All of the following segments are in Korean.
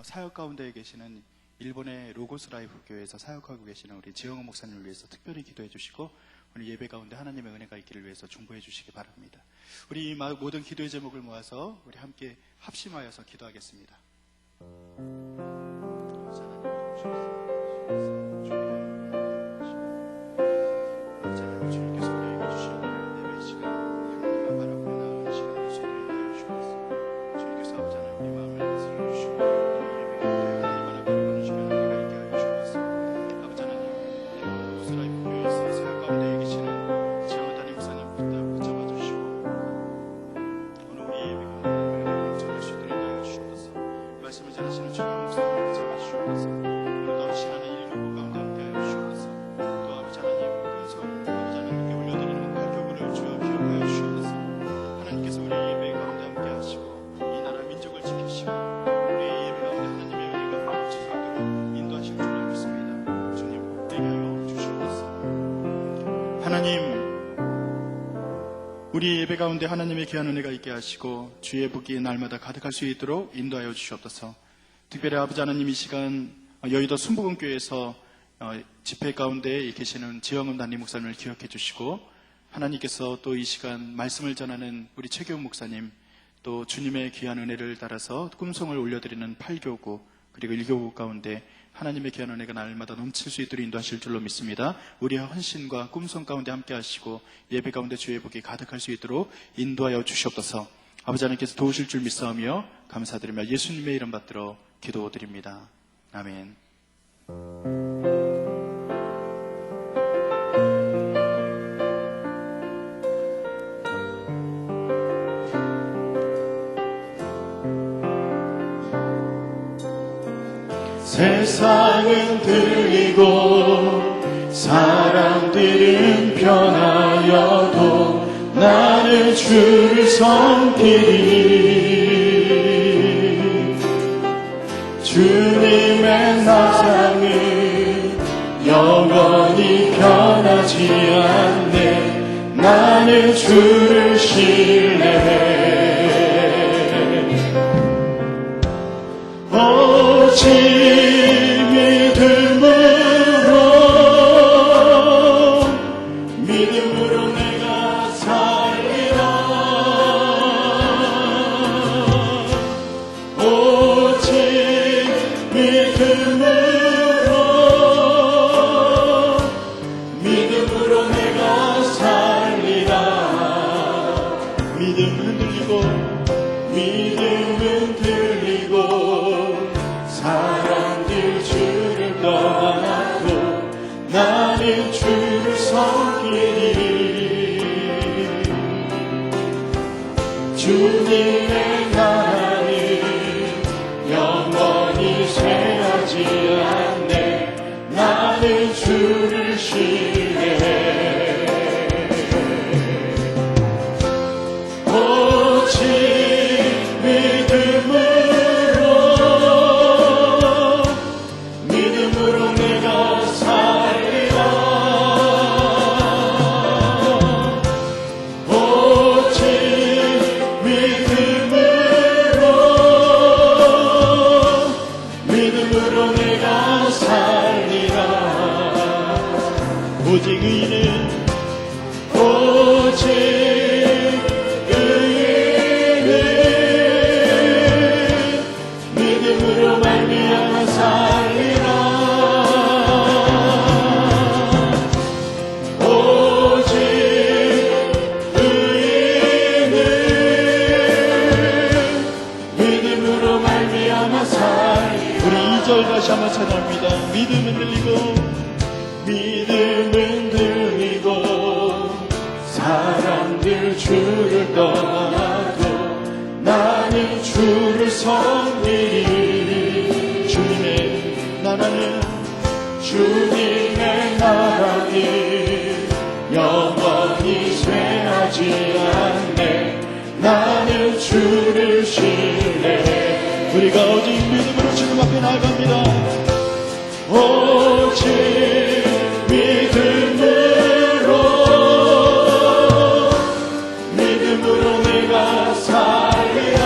사역 가운데 계시는 일본의 로고스 라이프 교회에서 사역하고 계시는 우리 지영호 목사님을 위해서 특별히 기도해 주시고 오늘 예배 가운데 하나님의 은혜가 있기를 위해서 중보해 주시기 바랍니다. 우리 이 모든 기도의 제목을 모아서 우리 함께 합심하여서 기도하겠습니다. 주님께서 우리에게 주시는 예배 시간 하나님만 바라보며 나아가는 시간을 소중히 하여 주옵소서. 주님께서 아버지 하나님 우리 마음을 다스려 주시고 우리 예배 가운데 하나님만을 바라보는 시간 은혜가 있게 하여 주옵소서. 아버지 하나님 로고스 라이프 교회에서 사역 가운데 계시는 지영호 담임 목사님 붙잡아 주시고 오늘 우리 예배 가운데 하나님을 전할 수 있도록 하여 주옵소서. 말씀을 전하시는 주영 목사님을 붙잡아 주옵소서. 오늘도 하시는 일부 가운데 함께 하여 주옵소서. 또 아버지 하나님 근성 아버지 하나님께 올려드리는 팔교구를 주여 기억하여 주옵소서. 하나님께서 우리 예배 가운데 함께 하시고 이 나라 민족을 지키시고 우리 예배 가운데 하나님의 은혜가 넘칠 수 있도록 인도하실 줄 믿습니다. 주님 되게 하여 주시옵소서. 하나님 우리 예배 가운데 하나님의 귀한 은혜가 있게 하시고 주의 복이 날마다 가득할 수 있도록 인도하여 주시옵소서. 특별히 아버지 하나님 이 시간 여의도 순복음교회에서 집회 가운데 계시는 지영은 담임 목사님을 기억해 주시고 하나님께서 또 이 시간 말씀을 전하는 우리 최교훈 목사님 또 주님의 귀한 은혜를 따라서 꿈송을 올려드리는 8교구 그리고 1교구 가운데 하나님의 귀한 은혜가 날마다 넘칠 수 있도록 인도하실 줄로 믿습니다. 우리의 헌신과 꿈송 가운데 함께 하시고 예배 가운데 주의 복이 가득할 수 있도록 인도하여 주시옵소서. 아버지 하나님께서 도우실 줄 믿사오며 감사드리며 예수님의 이름 받들어 기도드립니다. 아멘. 세상은 들리고 사람들은 변하여도 나는 주를 섬기리. 주님의 사랑은 영원히 변하지 않네. 나는 주를 신뢰해. 오직 믿음으로 내가 살리라. 오직 믿음으로 내가 살리라. 믿음은 들리고 사람들 주를 떠나도 나는 주를 섬기리. 주님의 나라는 영원히 쇠하지 않네. 나는 주를 신뢰해. 오직 믿음으로 내가 살리라. 오직 믿음으로 내가 살리라. 오직 의인은 믿음으로 말미암아 살리라. 오직 의인은 믿음으로 말미암아 살리라. 우리 2절 다시 한번 찬양합니다. 믿음은 들리고 사람들 주를 떠나도 나는 주를 섬기리. 주님의 나라는 영원히 쇠하지 않네. 나는 주를 신뢰해. 우리가 오직 믿음으로 주님 앞에 나아갑니다. 오직 믿음으로 내가 살리라.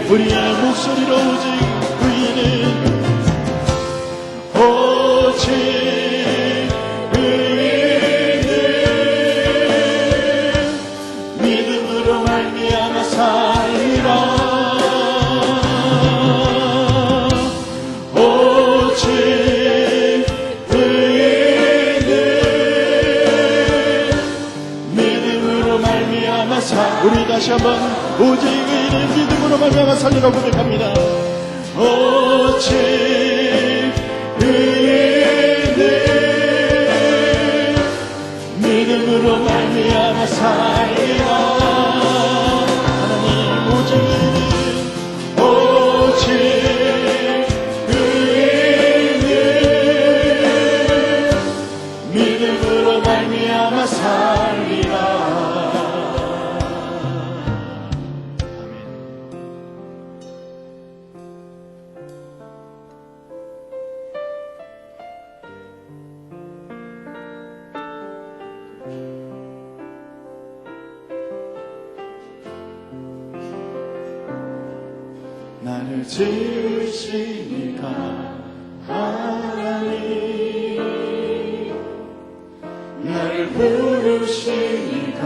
우리의 목소리로 오직 의인은 오직 의인은 믿음으로 말미암아 살리라. 오직 의인은 믿음으로 말미암아 우리 다시 한번 오직 의인은 믿음으로 말미암아 살리라 고백합니다. 오직 의인은 믿음으로 말미암아 살리라. 하나님 오직 의인은 오직 의인은 믿음으로 말미암아 살리라. 나를 지으시니까 하나님, 나를 부르시니까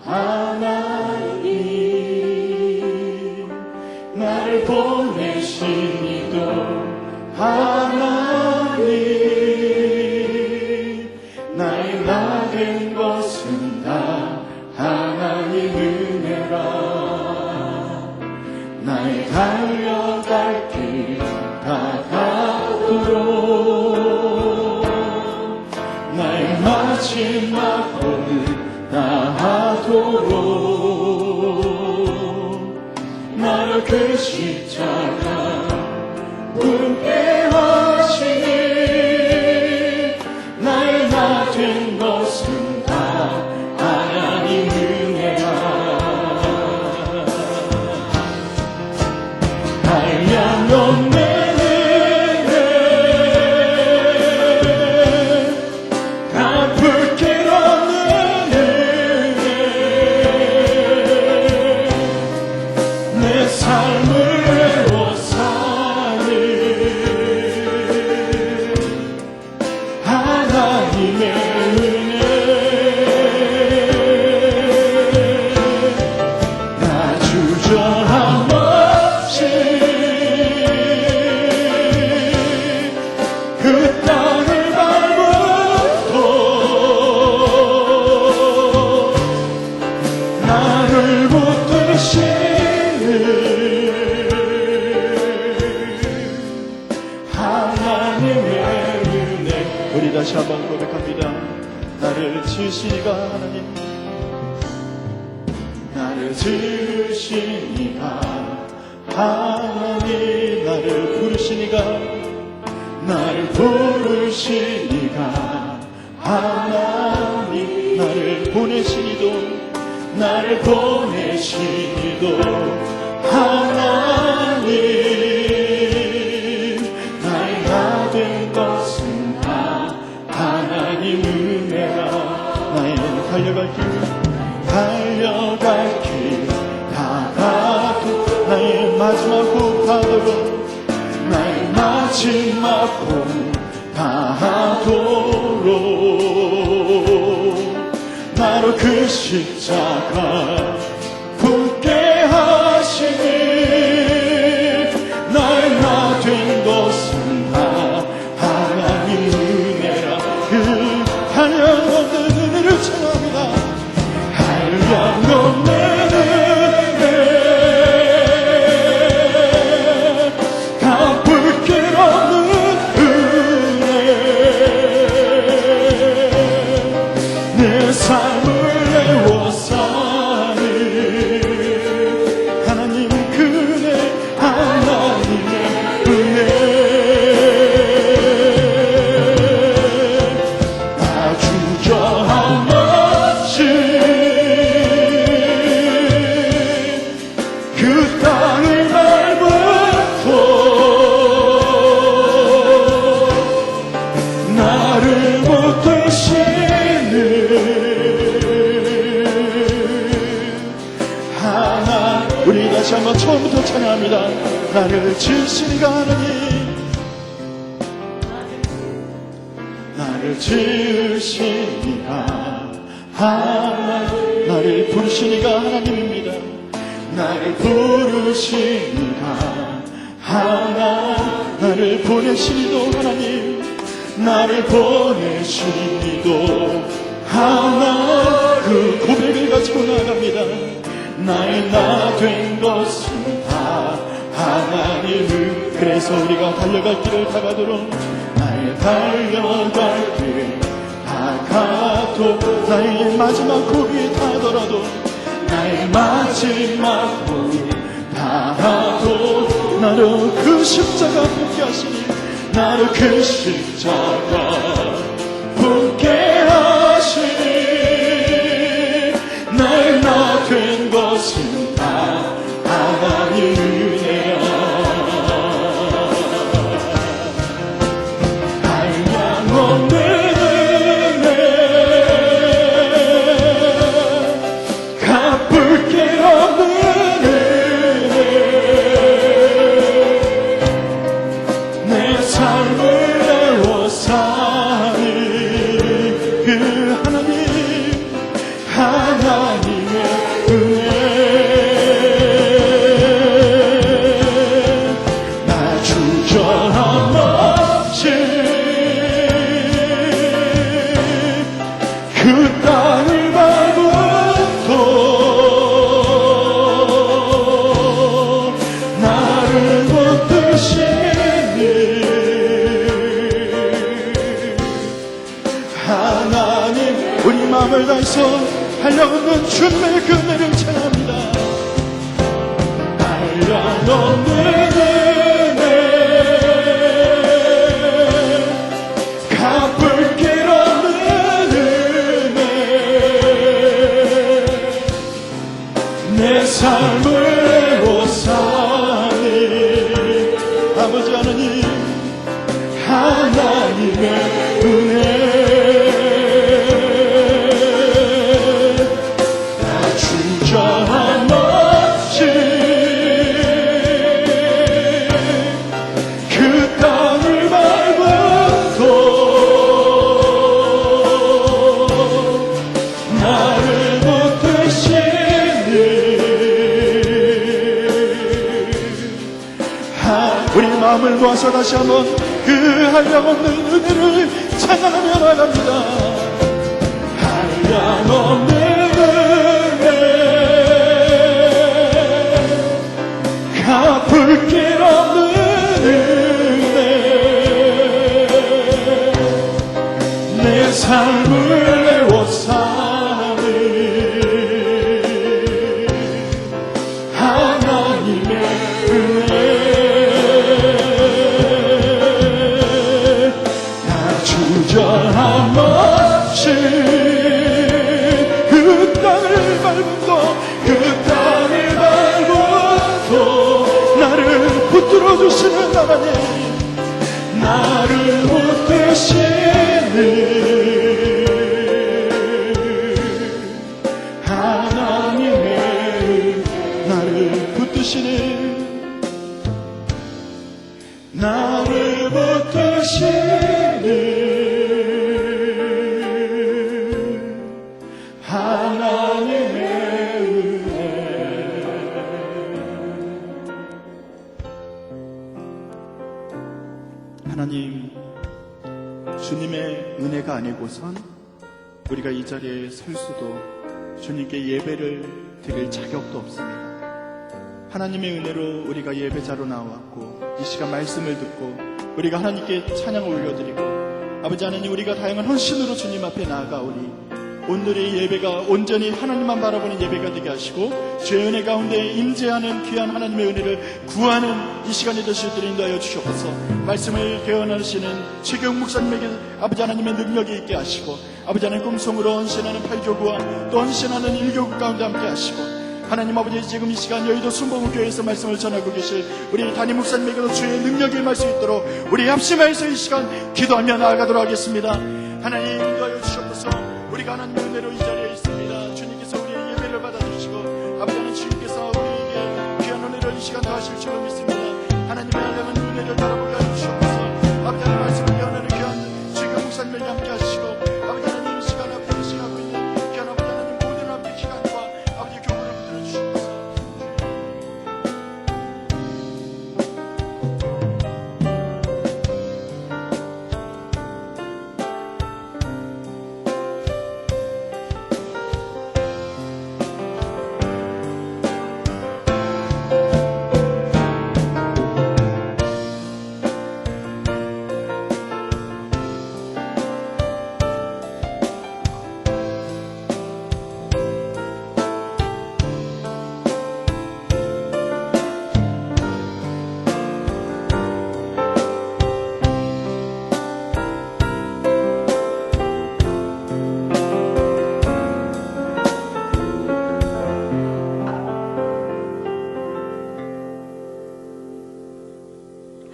하나님, 나를 보내시니도 하나님, 나의 나 된 것은 다 하나님 은혜라. 나의 달려갈 길 다가도록 나의 마지막 꿈을 다하도록 나를 그 십자가 굳게 하시니 나의 나 된 것은 다 하나님 은혜라. 한량없는 은혜 갚을 길 없는 은혜 내 삶을 외워 사는 하나님의 은혜 나 주저함 그 땅을 밟아도 나를 붙드시는 하나님의 은혜. 우리 다시 한번 고백합니다. 나를 지으시니가 하나님, 나를 지으시니가 하나님, 나를 부르시니가 나를 부르시니가 하나님, 나를 보내시니도 나를 보내시니도 하나님, 나의 나 된 것은 다 하나님 은혜라. 나의 달려갈 길 다가도 나의 마지막 호흡 다도록 나의 마지막 호흡 다하도록 나로 그 십자가 굳게 하시니 나의 나 된 것은 다 하나님 은혜라. 그 한량없는 은혜를 찬양합니다. 한량없는 삶을 내워 사는 하나님 그네 하나님의 은혜 나 주저함 없이 우리가 처음부터 찬양합니다. 나를 지으시니가 하나님, 나를 지으시니가 하나님, 나를 부르시니가 하나님입니다. 나를 부르시니가 하나님, 나를 보내시니도 하나님, 나를 보내시니도 하나님, 그 고백을 가지고 나아갑니다. 나의 나 된 것은 다 하나님. 그래서 우리가 달려갈 길을 다가도록, 나의 달려갈 길 다가도, 나의 마지막 고비 다하더라도, 나의 마지막 고비 다하도, 나를 그 십자가 붙게 하시니, 나를 그 십자가 붙게 하시니, 나의 나 된 것은 다 하나님 은혜야. 한량없는 은혜, 갚을 게 없는 은혜, 내 삶을 내어 사니 그 하나님, 하나님의 은혜. 나 주저함 없이 그 땅을 밟아도 나를 붙드시니 하나님, 우리 마음을 다해서 한량없는 주님의 그 은혜를 찬양합니다. 한량없는 은혜, 갚을 길 없는 은혜, 내 삶을 내어 사니 아버지 하나님, 하나님의 은혜. 주저함 없이 그 땅을 밟아도 나를 붙드시니 우리 마음을 모아서 다시 한번 그 한량없는 은혜를 찬양하며 나갑니다. 한량없는 갚을 길 없는 은혜, 내 삶을 내어 사니 하나님의 은혜. 나 주저함 없이 그 땅을 밟은 것, 그 땅을 밟아도 나를 붙들어주시는 하나님, 나를 붙드시는 하나님의 나를 붙드시는, 나를 붙드시는 하나님의 은혜. 하나님, 주님의 은혜가 아니고선 우리가 이 자리에 설 수도, 주님께 예배를 드릴 자격도 없습니다. 하나님의 은혜로 우리가 예배자로 나왔고, 이 시간 말씀을 듣고 우리가 하나님께 찬양을 올려드리고, 아버지 하나님, 우리가 다양한 헌신으로 주님 앞에 나아가오니 오늘의 예배가 온전히 하나님만 바라보는 예배가 되게 하시고, 주의 은혜 가운데 임재하는 귀한 하나님의 은혜를 구하는 이 시간이 되시도록 인도하여 주시옵소서. 말씀을 개헌하시는 최경 목사님에게 아버지 하나님의 능력이 있게 하시고, 아버지 하나님 꿈송으로 헌신하는 8교구와 또 헌신하는 1교구 가운데 함께 하시고, 하나님 아버지, 지금 이 시간 여의도 순복음교회에서 말씀을 전하고 계실 우리 담임 목사님에게도 주의 능력이 임할 수 있도록 우리 합심해서 이 시간 기도하며 나아가도록 하겠습니다. 하나님 인도하여 주시옵소서. 우리가 하나님의 은혜로 이 자리에 있습니다. 주님께서 우리의 예배를 받아주시고, 아버지 하나님, 주님께서 우리에게 귀한 은혜를 역사하실 줄로 믿습니다. 하나님의 알량한 은혜를 바라보게 해주시옵소서. 아버지 하나님 말씀을 연하는 귀한 지금 목사님을 함께 하시고 아버지 하나님 이 시간 앞에 계시고 있는 귀한 아버지 하나님 모든 앞에 기간과 아버지 교훈을 붙들어 주시옵소서.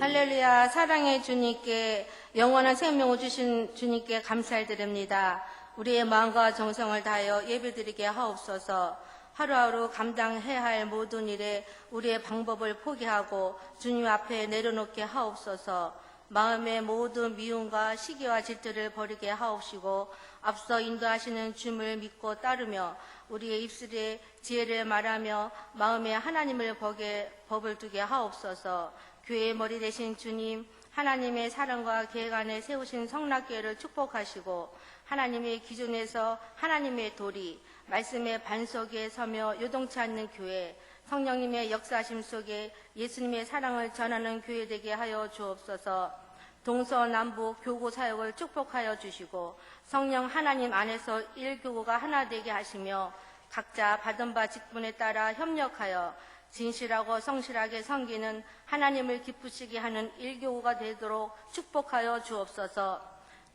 할렐루야. 사랑의 주님께 영원한 생명을 주신 주님께 감사를 드립니다. 우리의 마음과 정성을 다하여 예배드리게 하옵소서. 하루하루 감당해야 할 모든 일에 우리의 방법을 포기하고 주님 앞에 내려놓게 하옵소서. 마음의 모든 미움과 시기와 질투를 버리게 하옵시고 앞서 인도하시는 주님을 믿고 따르며 우리의 입술에 지혜를 말하며 마음에 하나님을 법을 두게 하옵소서. 교회의 머리 되신 주님, 하나님의 사랑과 계획 안에 세우신 성락교회를 축복하시고 하나님의 기준에서 하나님의 도리, 말씀의 반석에 서며 요동치 않는 교회, 성령님의 역사심 속에 예수님의 사랑을 전하는 교회 되게 하여 주옵소서. 동서남북 교구 사역을 축복하여 주시고 성령 하나님 안에서 일교구가 하나 되게 하시며 각자 받은 바 직분에 따라 협력하여 진실하고 성실하게 섬기는 하나님을 기쁘시게 하는 일교구가 되도록 축복하여 주옵소서.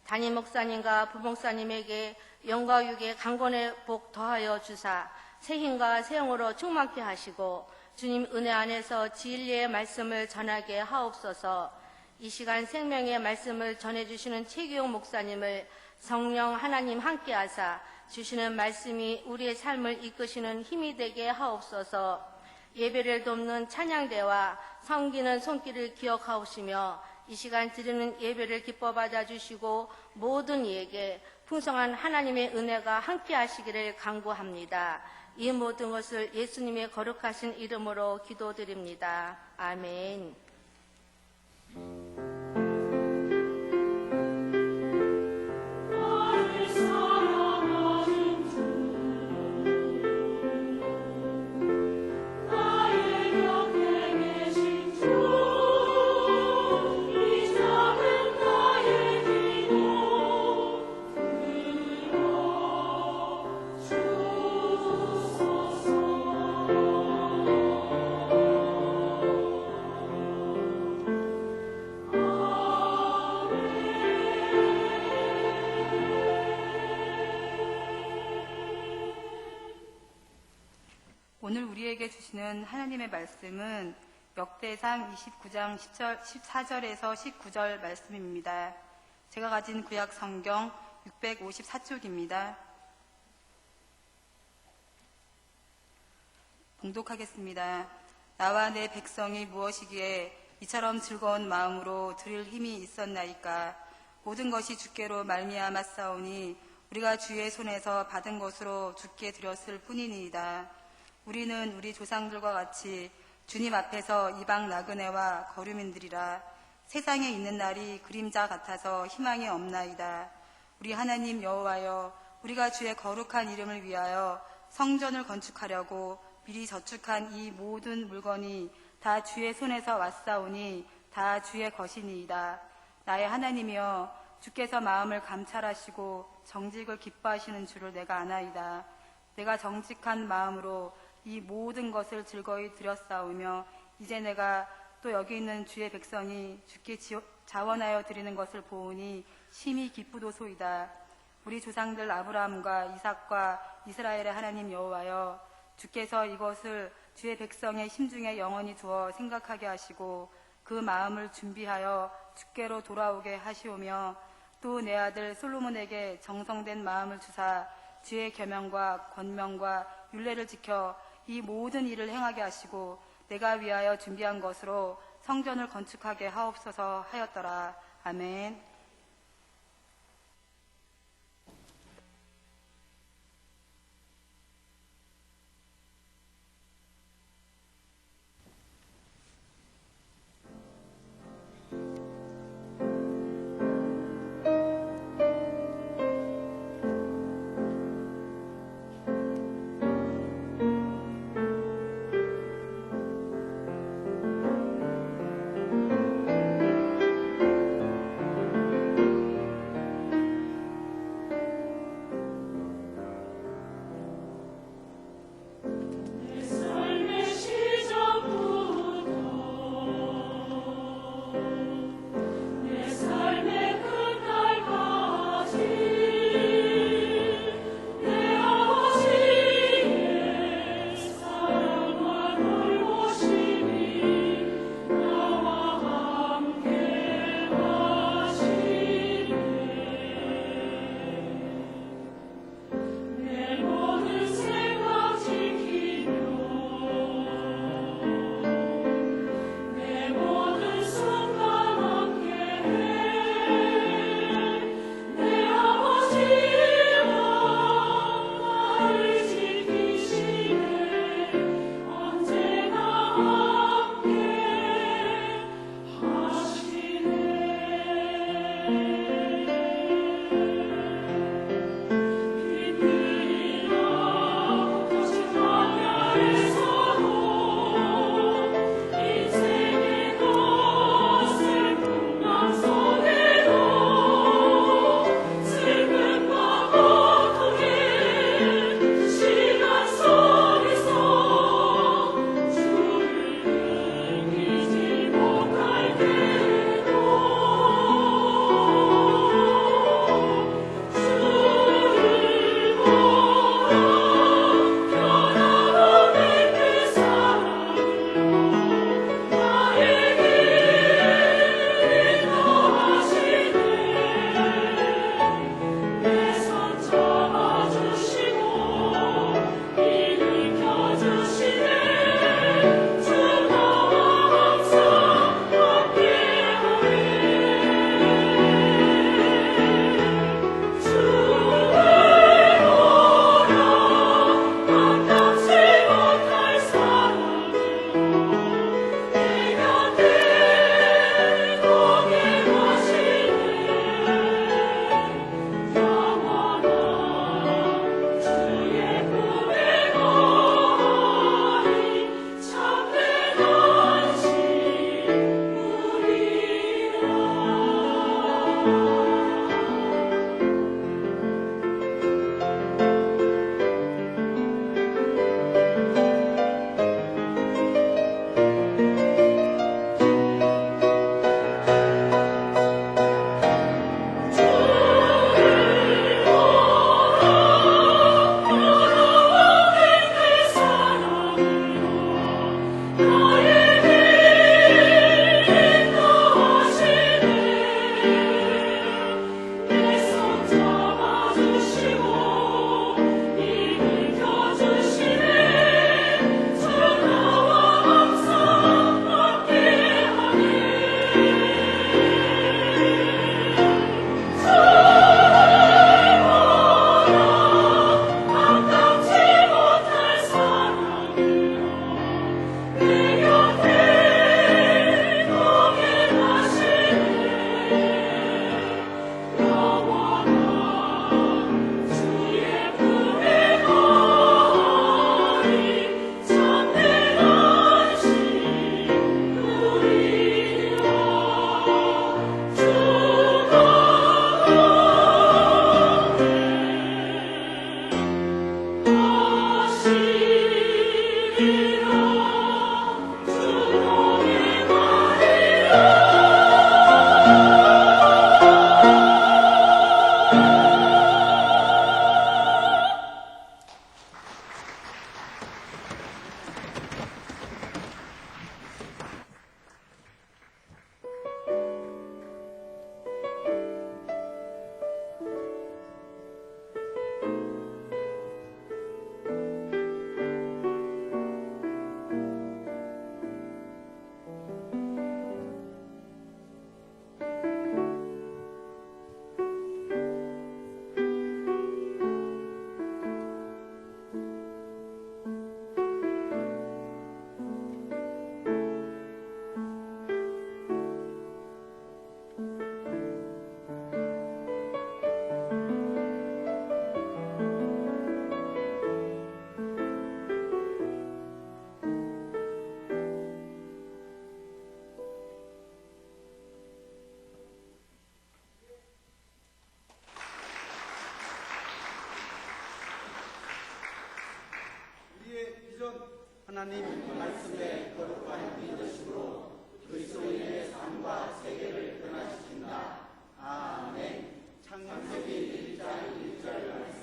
담임 목사님과 부목사님에게 영과 육의 강건의 복 더하여 주사 새 힘과 새 영으로 충만케 하시고 주님 은혜 안에서 진리의 말씀을 전하게 하옵소서. 이 시간 생명의 말씀을 전해주시는 최규용 목사님을 성령 하나님 함께 하사 주시는 말씀이 우리의 삶을 이끄시는 힘이 되게 하옵소서. 예배를 돕는 찬양대와 섬기는 손길을 기억하옵시며 이 시간 드리는 예배를 기뻐 받아주시고 모든 이에게 풍성한 하나님의 은혜가 함께 하시기를 간구합니다. 이 모든 것을 예수님의 거룩하신 이름으로 기도드립니다. 아멘. 오늘 우리에게 주시는 하나님의 말씀은 역대상 29장 14절에서 19절 말씀입니다. 제가 가진 구약 성경 654쪽입니다. 봉독하겠습니다. 나와 내 백성이 무엇이기에 이처럼 즐거운 마음으로 드릴 힘이 있었나이까. 모든 것이 주께로 말미암아 싸우니 우리가 주의 손에서 받은 것으로 주께 드렸을 뿐이니이다. 우리는 우리 조상들과 같이 주님 앞에서 이방 나그네와 거류민들이라. 세상에 있는 날이 그림자 같아서 희망이 없나이다. 우리 하나님 여호와여, 우리가 주의 거룩한 이름을 위하여 성전을 건축하려고 미리 저축한 이 모든 물건이 다 주의 손에서 왔사오니 다 주의 것이니이다. 나의 하나님이여, 주께서 마음을 감찰하시고 정직을 기뻐하시는 줄을 내가 아나이다. 내가 정직한 마음으로 이 모든 것을 즐거이 드렸사오며 이제 내가 또 여기 있는 주의 백성이 주께 자원하여 드리는 것을 보오니 심히 기쁘도소이다. 우리 조상들 아브라함과 이삭과 이스라엘의 하나님 여호와여, 주께서 이것을 주의 백성의 심중에 영원히 두어 생각하게 하시고 그 마음을 준비하여 주께로 돌아오게 하시오며 또 내 아들 솔로몬에게 정성된 마음을 주사 주의 계명과 권명과 율례를 지켜 이 모든 일을 행하게 하시고 내가 위하여 준비한 것으로 성전을 건축하게 하옵소서 하였더라. 아멘. 하나님 말씀의 거룩한 믿으심으로 그리스도인의 삶과 세계를 변화시킨다. 아멘. 창세기 1장 1절 말씀.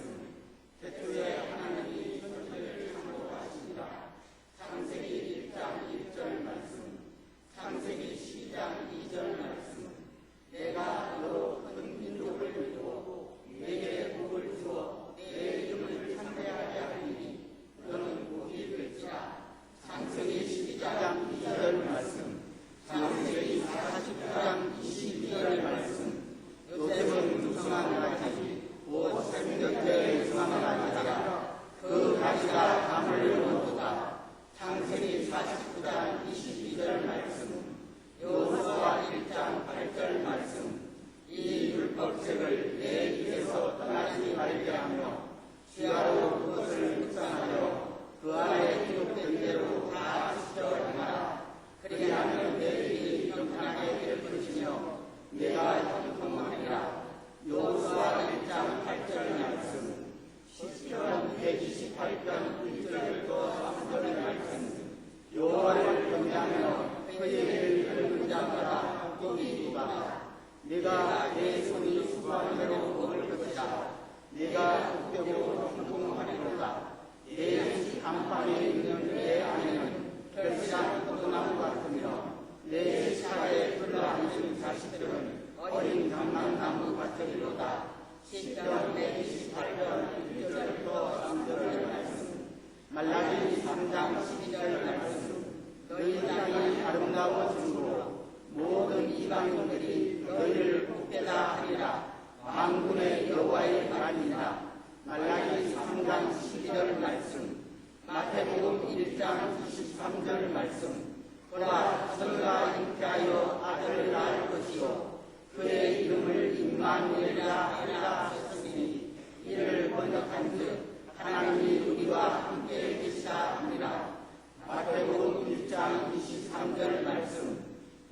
태초에 하나님이 천지를 창조하십니다. 창세기 1장 1절 말씀. 창세기 12장 2절 말씀. 내가 너로 큰 민족을 이루고 내게 복을 주어 내 이름을 창대하게 하리니 너는 복이 될지라. 창세기 12장 2절 말씀. 창세기 49장 22절 말씀. 요셉은 무성한 가지 곧 생명의 유망한 가지라. 그 가지가 담을 이루었도다. 창세기 49장 22절 말씀. 여호수아 1장 8절 말씀. 이 율법책을 내 입에서 떠나지 말게 하며 주야로 그것을 묵상하여 그 안에 기록된 대로 다 지켜 행하라. 그리하면 내 일이 평탄하게 될 것이며 내가 형통하리라. 여호수아 1장 8절 말씀. 시편 128편 1절부터 3절 말씀. 여호와를 경외하며 그의 일을 밟은 자마다 복이 이루다. 내가 내 손이 수고한 대로 먹을 것이다. 내가 복되고 형통하리로다. 내 안방에 있는 내 아내는 결실한 포도나무 같으며 내 시차에 흘러앉은 자식들은 어린 감람나무 같으리로다. 시편 128편 1절부터 3절 말씀. 말라기 3장 12절 말씀. 너희 땅이 아름다워짐으로 모든 이방인들이 너희를 복되다 하리라. 만군의 여호와의 말이니라. 말라기 3장 12절 말씀. 마태복음 1장 23절 말씀. 보라, 너희가 잉태하여 아들을 낳을 것이요 그의 이름을 임마누엘이라 하리라 하셨으니 이를 번역한즉 하나님이 우리와 함께 계시다 하니라. 마태복음 1장 23절 말씀.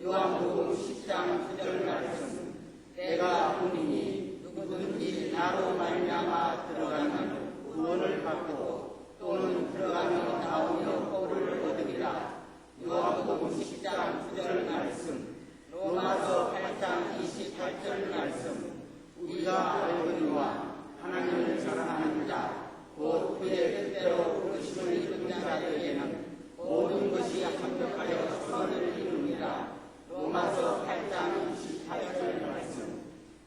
요한복음 10장 9절 말씀. 내가 본이니 누구든지 나로 말미암아 들어가면 구원을 받고 또는 들어가며 나오며 복을 얻으리라. 요한복음 10장 9절 말씀. 로마서 8장 28절 말씀. 우리가 알거니와 하나님을 사랑하는 자 곧 그의 뜻대로 부르심을 입은 자들에게는 모든 것이 합력하여 선을 이루니라. 로마서 8장 28절 말씀.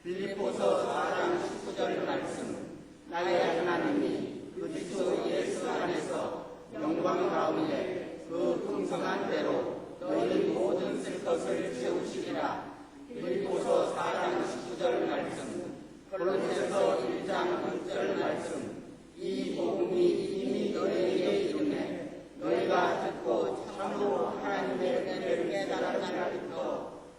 빌립보서 4장 19절 말씀. 나의 하나님이 그리스도 예수 안에서 영광 가운데 그 풍성한 대로 너희 모든 쓸 것을 채우시리라. 빌립보서 4장 19절 말씀. 골로새서 1장 6절 말씀. 이 복음이 이미 너희에게 이르매 너희가 듣고 참으로 하나님의 은혜를 깨달았나이다.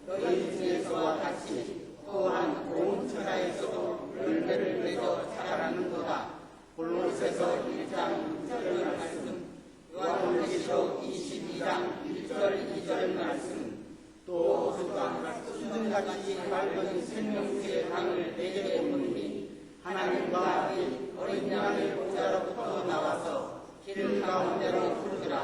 너희 중에서와 같이 또한 온 천하에서도 열매를 맺어 자라는도다. 골로새서 1장 6절 말씀. 요한계시록 22장 1절 2절 말씀. 또 수정같이 밝은 생명수의 강을 내게 오느니 하나님과 어린 양의 보좌로부터 나와서 길 가운데로 흐르더라.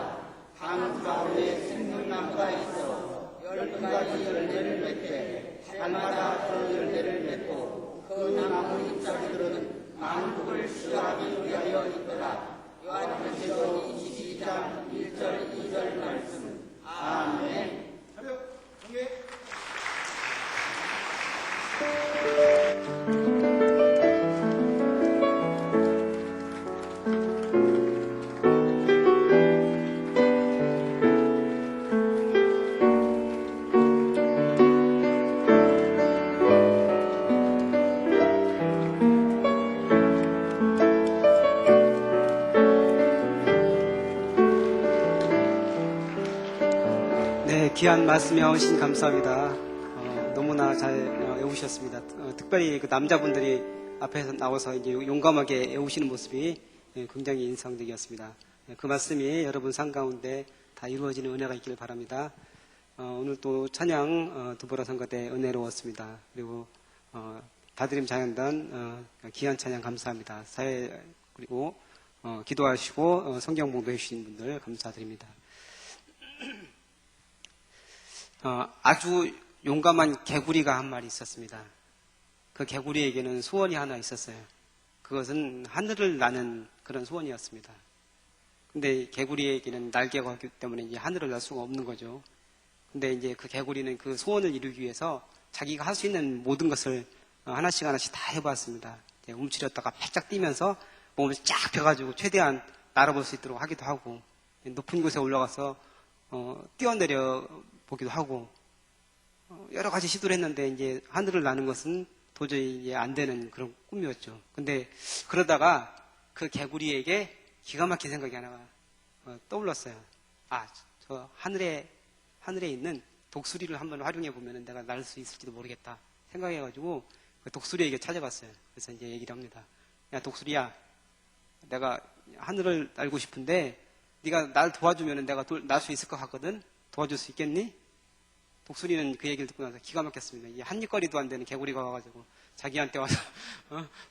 강 가운데 생명나무가 있어 12가지 열매를 맺되 달마다 그 열매를 맺고 그 나무 잎사귀들은 만국을 시하기 위하여 있더라. 요한계시록 22장 1절 2절 말씀. 아멘. 새벽 공개. 귀한 말씀에 오신 감사합니다. 너무나 잘 외우셨습니다. 특별히 그 남자분들이 앞에서 나와서 이제 용감하게 외우시는 모습이 굉장히 인상적이었습니다. 그 말씀이 여러분 삶 가운데 다 이루어지는 은혜가 있기를 바랍니다. 오늘 또 찬양 두보라 선거대 은혜로웠습니다. 그리고 다드림 자연단 귀한 찬양 감사합니다. 사회 그리고 기도하시고 성경 공부해 주신 분들 감사드립니다. 아주 용감한 개구리가 한 마리 있었습니다. 그 개구리에게는 소원이 하나 있었어요. 그것은 하늘을 나는 그런 소원이었습니다. 근데 개구리에게는 날개가 없기 때문에 이제 하늘을 날 수가 없는 거죠. 근데 이제 그 개구리는 그 소원을 이루기 위해서 자기가 할 수 있는 모든 것을 하나씩 다 해봤습니다. 움츠렸다가 팔짝 뛰면서 몸을 쫙 펴가지고 최대한 날아볼 수 있도록 하기도 하고, 높은 곳에 올라가서 뛰어내려 보기도 하고, 여러 가지 시도를 했는데 이제 하늘을 나는 것은 도저히 이제 안 되는 그런 꿈이었죠. 근데 그러다가 그 개구리에게 기가 막힌 생각이 하나가 떠올랐어요. 저 하늘에 있는 독수리를 한번 활용해 보면 내가 날 수 있을지도 모르겠다 생각해가지고 그 독수리에게 찾아갔어요. 그래서 이제 얘기를 합니다. 야, 독수리야, 내가 하늘을 날고 싶은데 네가 날 도와주면 내가 날 수 있을 것 같거든. 도와줄 수 있겠니? 독수리는 그 얘기를 듣고 나서 기가 막혔습니다. 이 한입거리도 안 되는 개구리가 와가지고 자기한테 와서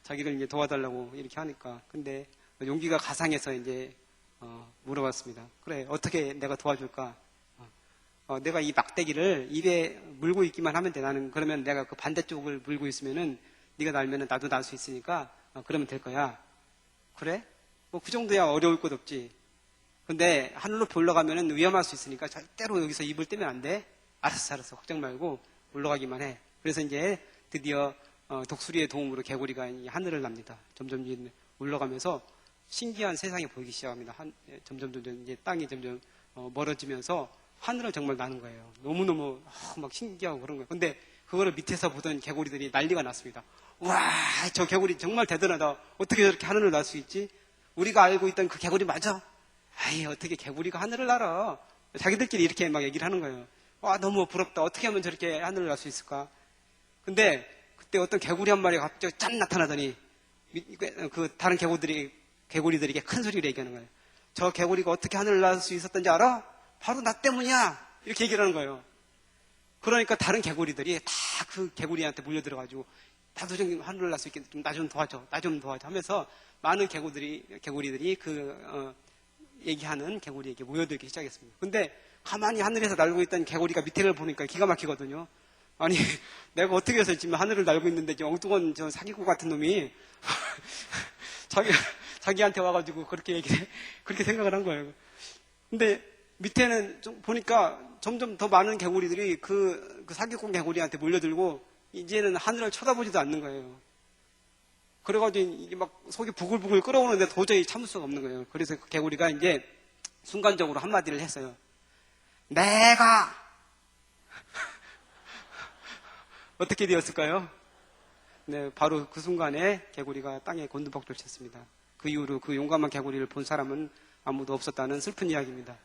자기를 이제 도와달라고 이렇게 하니까. 근데 용기가 가상해서 이제 물어봤습니다. 그래, 어떻게 내가 도와줄까? 내가 이 막대기를 입에 물고 있기만 하면 돼. 나는 그러면 내가 그 반대쪽을 물고 있으면은 네가 날면은 나도 날 수 있으니까 그러면 될 거야. 그래? 뭐 그 정도야 어려울 것 없지. 근데 하늘로 높이 올라가면은 위험할 수 있으니까 절대로 여기서 입을 떼면 안 돼. 알았어. 걱정 말고 올라가기만 해. 그래서 이제 드디어 독수리의 도움으로 개구리가 하늘을 납니다. 점점 올라가면서 신기한 세상이 보이기 시작합니다. 점점 이제 땅이 점점 멀어지면서 하늘을 정말 나는 거예요. 너무너무 막 신기하고 그런 거예요. 근데 그거를 밑에서 보던 개구리들이 난리가 났습니다. 와, 저 개구리 정말 대단하다. 어떻게 저렇게 하늘을 날 수 있지? 우리가 알고 있던 그 개구리 맞아? 어떻게 개구리가 하늘을 날아? 자기들끼리 이렇게 막 얘기를 하는 거예요. 와, 너무 부럽다. 어떻게 하면 저렇게 하늘을 날 수 있을까? 근데 그때 어떤 개구리 한 마리가 갑자기 짠 나타나더니 그 다른 개구리들에게 큰 소리로 얘기하는 거예요. 저 개구리가 어떻게 하늘을 날 수 있었던지 알아? 바로 나 때문이야. 이렇게 얘기를 하는 거예요. 그러니까 다른 개구리들이 다 그 개구리한테 몰려들어가지고 나도 좀 하늘을 날 수 있게 나 좀 도와줘 하면서 많은 개구리들이 얘기하는 개구리에게 모여들기 시작했습니다. 근데 가만히 하늘에서 날고 있던 개구리가 밑에를 보니까 기가 막히거든요. 아니, 내가 어떻게 해서 지금 하늘을 날고 있는데 엉뚱한 저 사기꾼 같은 놈이 자기한테 와가지고 그렇게 생각을 한 거예요. 근데 밑에는 좀 보니까 점점 더 많은 개구리들이 그 사기꾼 개구리한테 몰려들고 이제는 하늘을 쳐다보지도 않는 거예요. 그래가지고 이게 막 속이 부글부글 끓어오는데 도저히 참을 수가 없는 거예요. 그래서 그 개구리가 이제 순간적으로 한마디를 했어요. 내가 어떻게 되었을까요? 네, 바로 그 순간에 개구리가 땅에 곤두박질 쳤습니다. 그 이후로 그 용감한 개구리를 본 사람은 아무도 없었다는 슬픈 이야기입니다.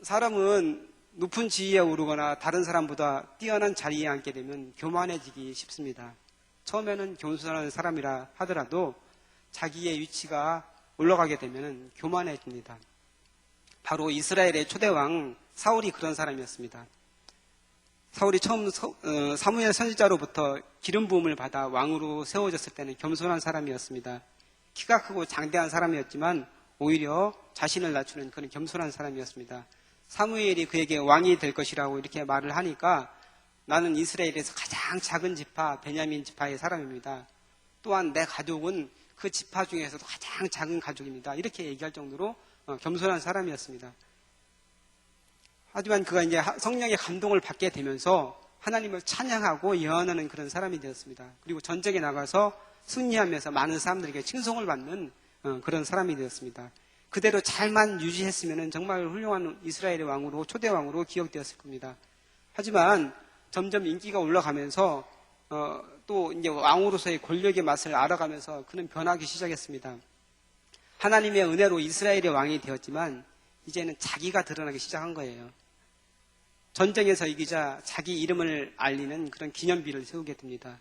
사람은 높은 지위에 오르거나 다른 사람보다 뛰어난 자리에 앉게 되면 교만해지기 쉽습니다. 처음에는 겸손한 사람이라 하더라도 자기의 위치가 올라가게 되면 교만해집니다. 바로 이스라엘의 초대왕 사울이 그런 사람이었습니다. 사울이 처음 사무엘 선지자로부터 기름 부음을 받아 왕으로 세워졌을 때는 겸손한 사람이었습니다. 키가 크고 장대한 사람이었지만 오히려 자신을 낮추는 그런 겸손한 사람이었습니다. 사무엘이 그에게 왕이 될 것이라고 이렇게 말을 하니까 나는 이스라엘에서 가장 작은 지파 베냐민 지파의 사람입니다. 또한 내 가족은 그 지파 중에서도 가장 작은 가족입니다. 이렇게 얘기할 정도로 겸손한 사람이었습니다. 하지만 그가 이제 성령의 감동을 받게 되면서 하나님을 찬양하고 예언하는 그런 사람이 되었습니다. 그리고 전쟁에 나가서 승리하면서 많은 사람들에게 칭송을 받는 그런 사람이 되었습니다. 그대로 잘만 유지했으면 정말 훌륭한 이스라엘의 왕으로 초대 왕으로 기억되었을 겁니다. 하지만 점점 인기가 올라가면서 또 이제 왕으로서의 권력의 맛을 알아가면서 그는 변하기 시작했습니다. 하나님의 은혜로 이스라엘의 왕이 되었지만 이제는 자기가 드러나기 시작한 거예요. 전쟁에서 이기자 자기 이름을 알리는 그런 기념비를 세우게 됩니다.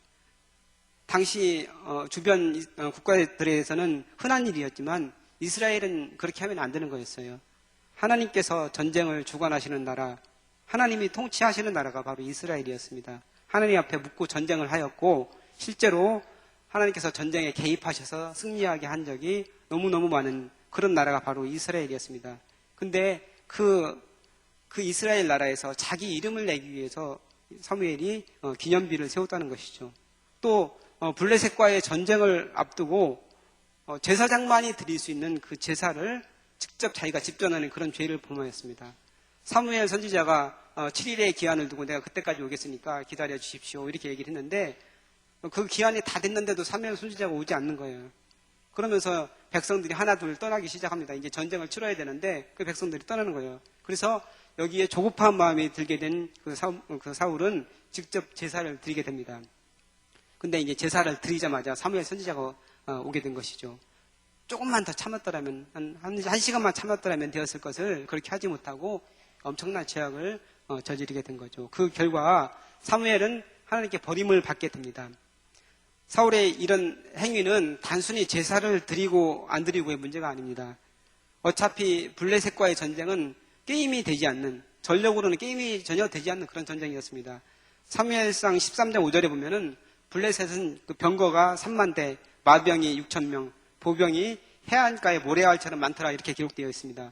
당시 주변 국가들에서는 흔한 일이었지만 이스라엘은 그렇게 하면 안 되는 거였어요. 하나님께서 전쟁을 주관하시는 나라, 하나님이 통치하시는 나라가 바로 이스라엘이었습니다. 하나님 앞에 묻고 전쟁을 하였고 실제로 하나님께서 전쟁에 개입하셔서 승리하게 한 적이 너무너무 많은 그런 나라가 바로 이스라엘이었습니다. 근데 그 이스라엘 나라에서 자기 이름을 내기 위해서 사무엘이 기념비를 세웠다는 것이죠. 또 블레셋과의 전쟁을 앞두고 제사장만이 드릴 수 있는 그 제사를 직접 자기가 집전하는 그런 죄를 범하였습니다. 사무엘 선지자가 7일의 기한을 두고 내가 그때까지 오겠으니까 기다려 주십시오 이렇게 얘기를 했는데 그 기한이 다 됐는데도 사무엘 선지자가 오지 않는 거예요. 그러면서 백성들이 하나둘 떠나기 시작합니다. 이제 전쟁을 치러야 되는데 그 백성들이 떠나는 거예요. 그래서 여기에 조급한 마음이 들게 된 그 사울은 직접 제사를 드리게 됩니다. 근데 이제 제사를 드리자마자 사무엘 선지자가 오게 된 것이죠. 조금만 더 참았더라면, 한 시간만 참았더라면 되었을 것을 그렇게 하지 못하고 엄청난 죄악을 저지르게 된 거죠. 그 결과 사무엘은 하나님께 버림을 받게 됩니다. 사울의 이런 행위는 단순히 제사를 드리고 안 드리고의 문제가 아닙니다. 어차피 블레셋과의 전쟁은 게임이 되지 않는, 전력으로는 게임이 전혀 되지 않는 그런 전쟁이었습니다. 사무엘상 13장 5절에 보면은 블레셋은 그 병거가 3만 대, 마병이 6천 명, 보병이 해안가의 모래알처럼 많더라 이렇게 기록되어 있습니다.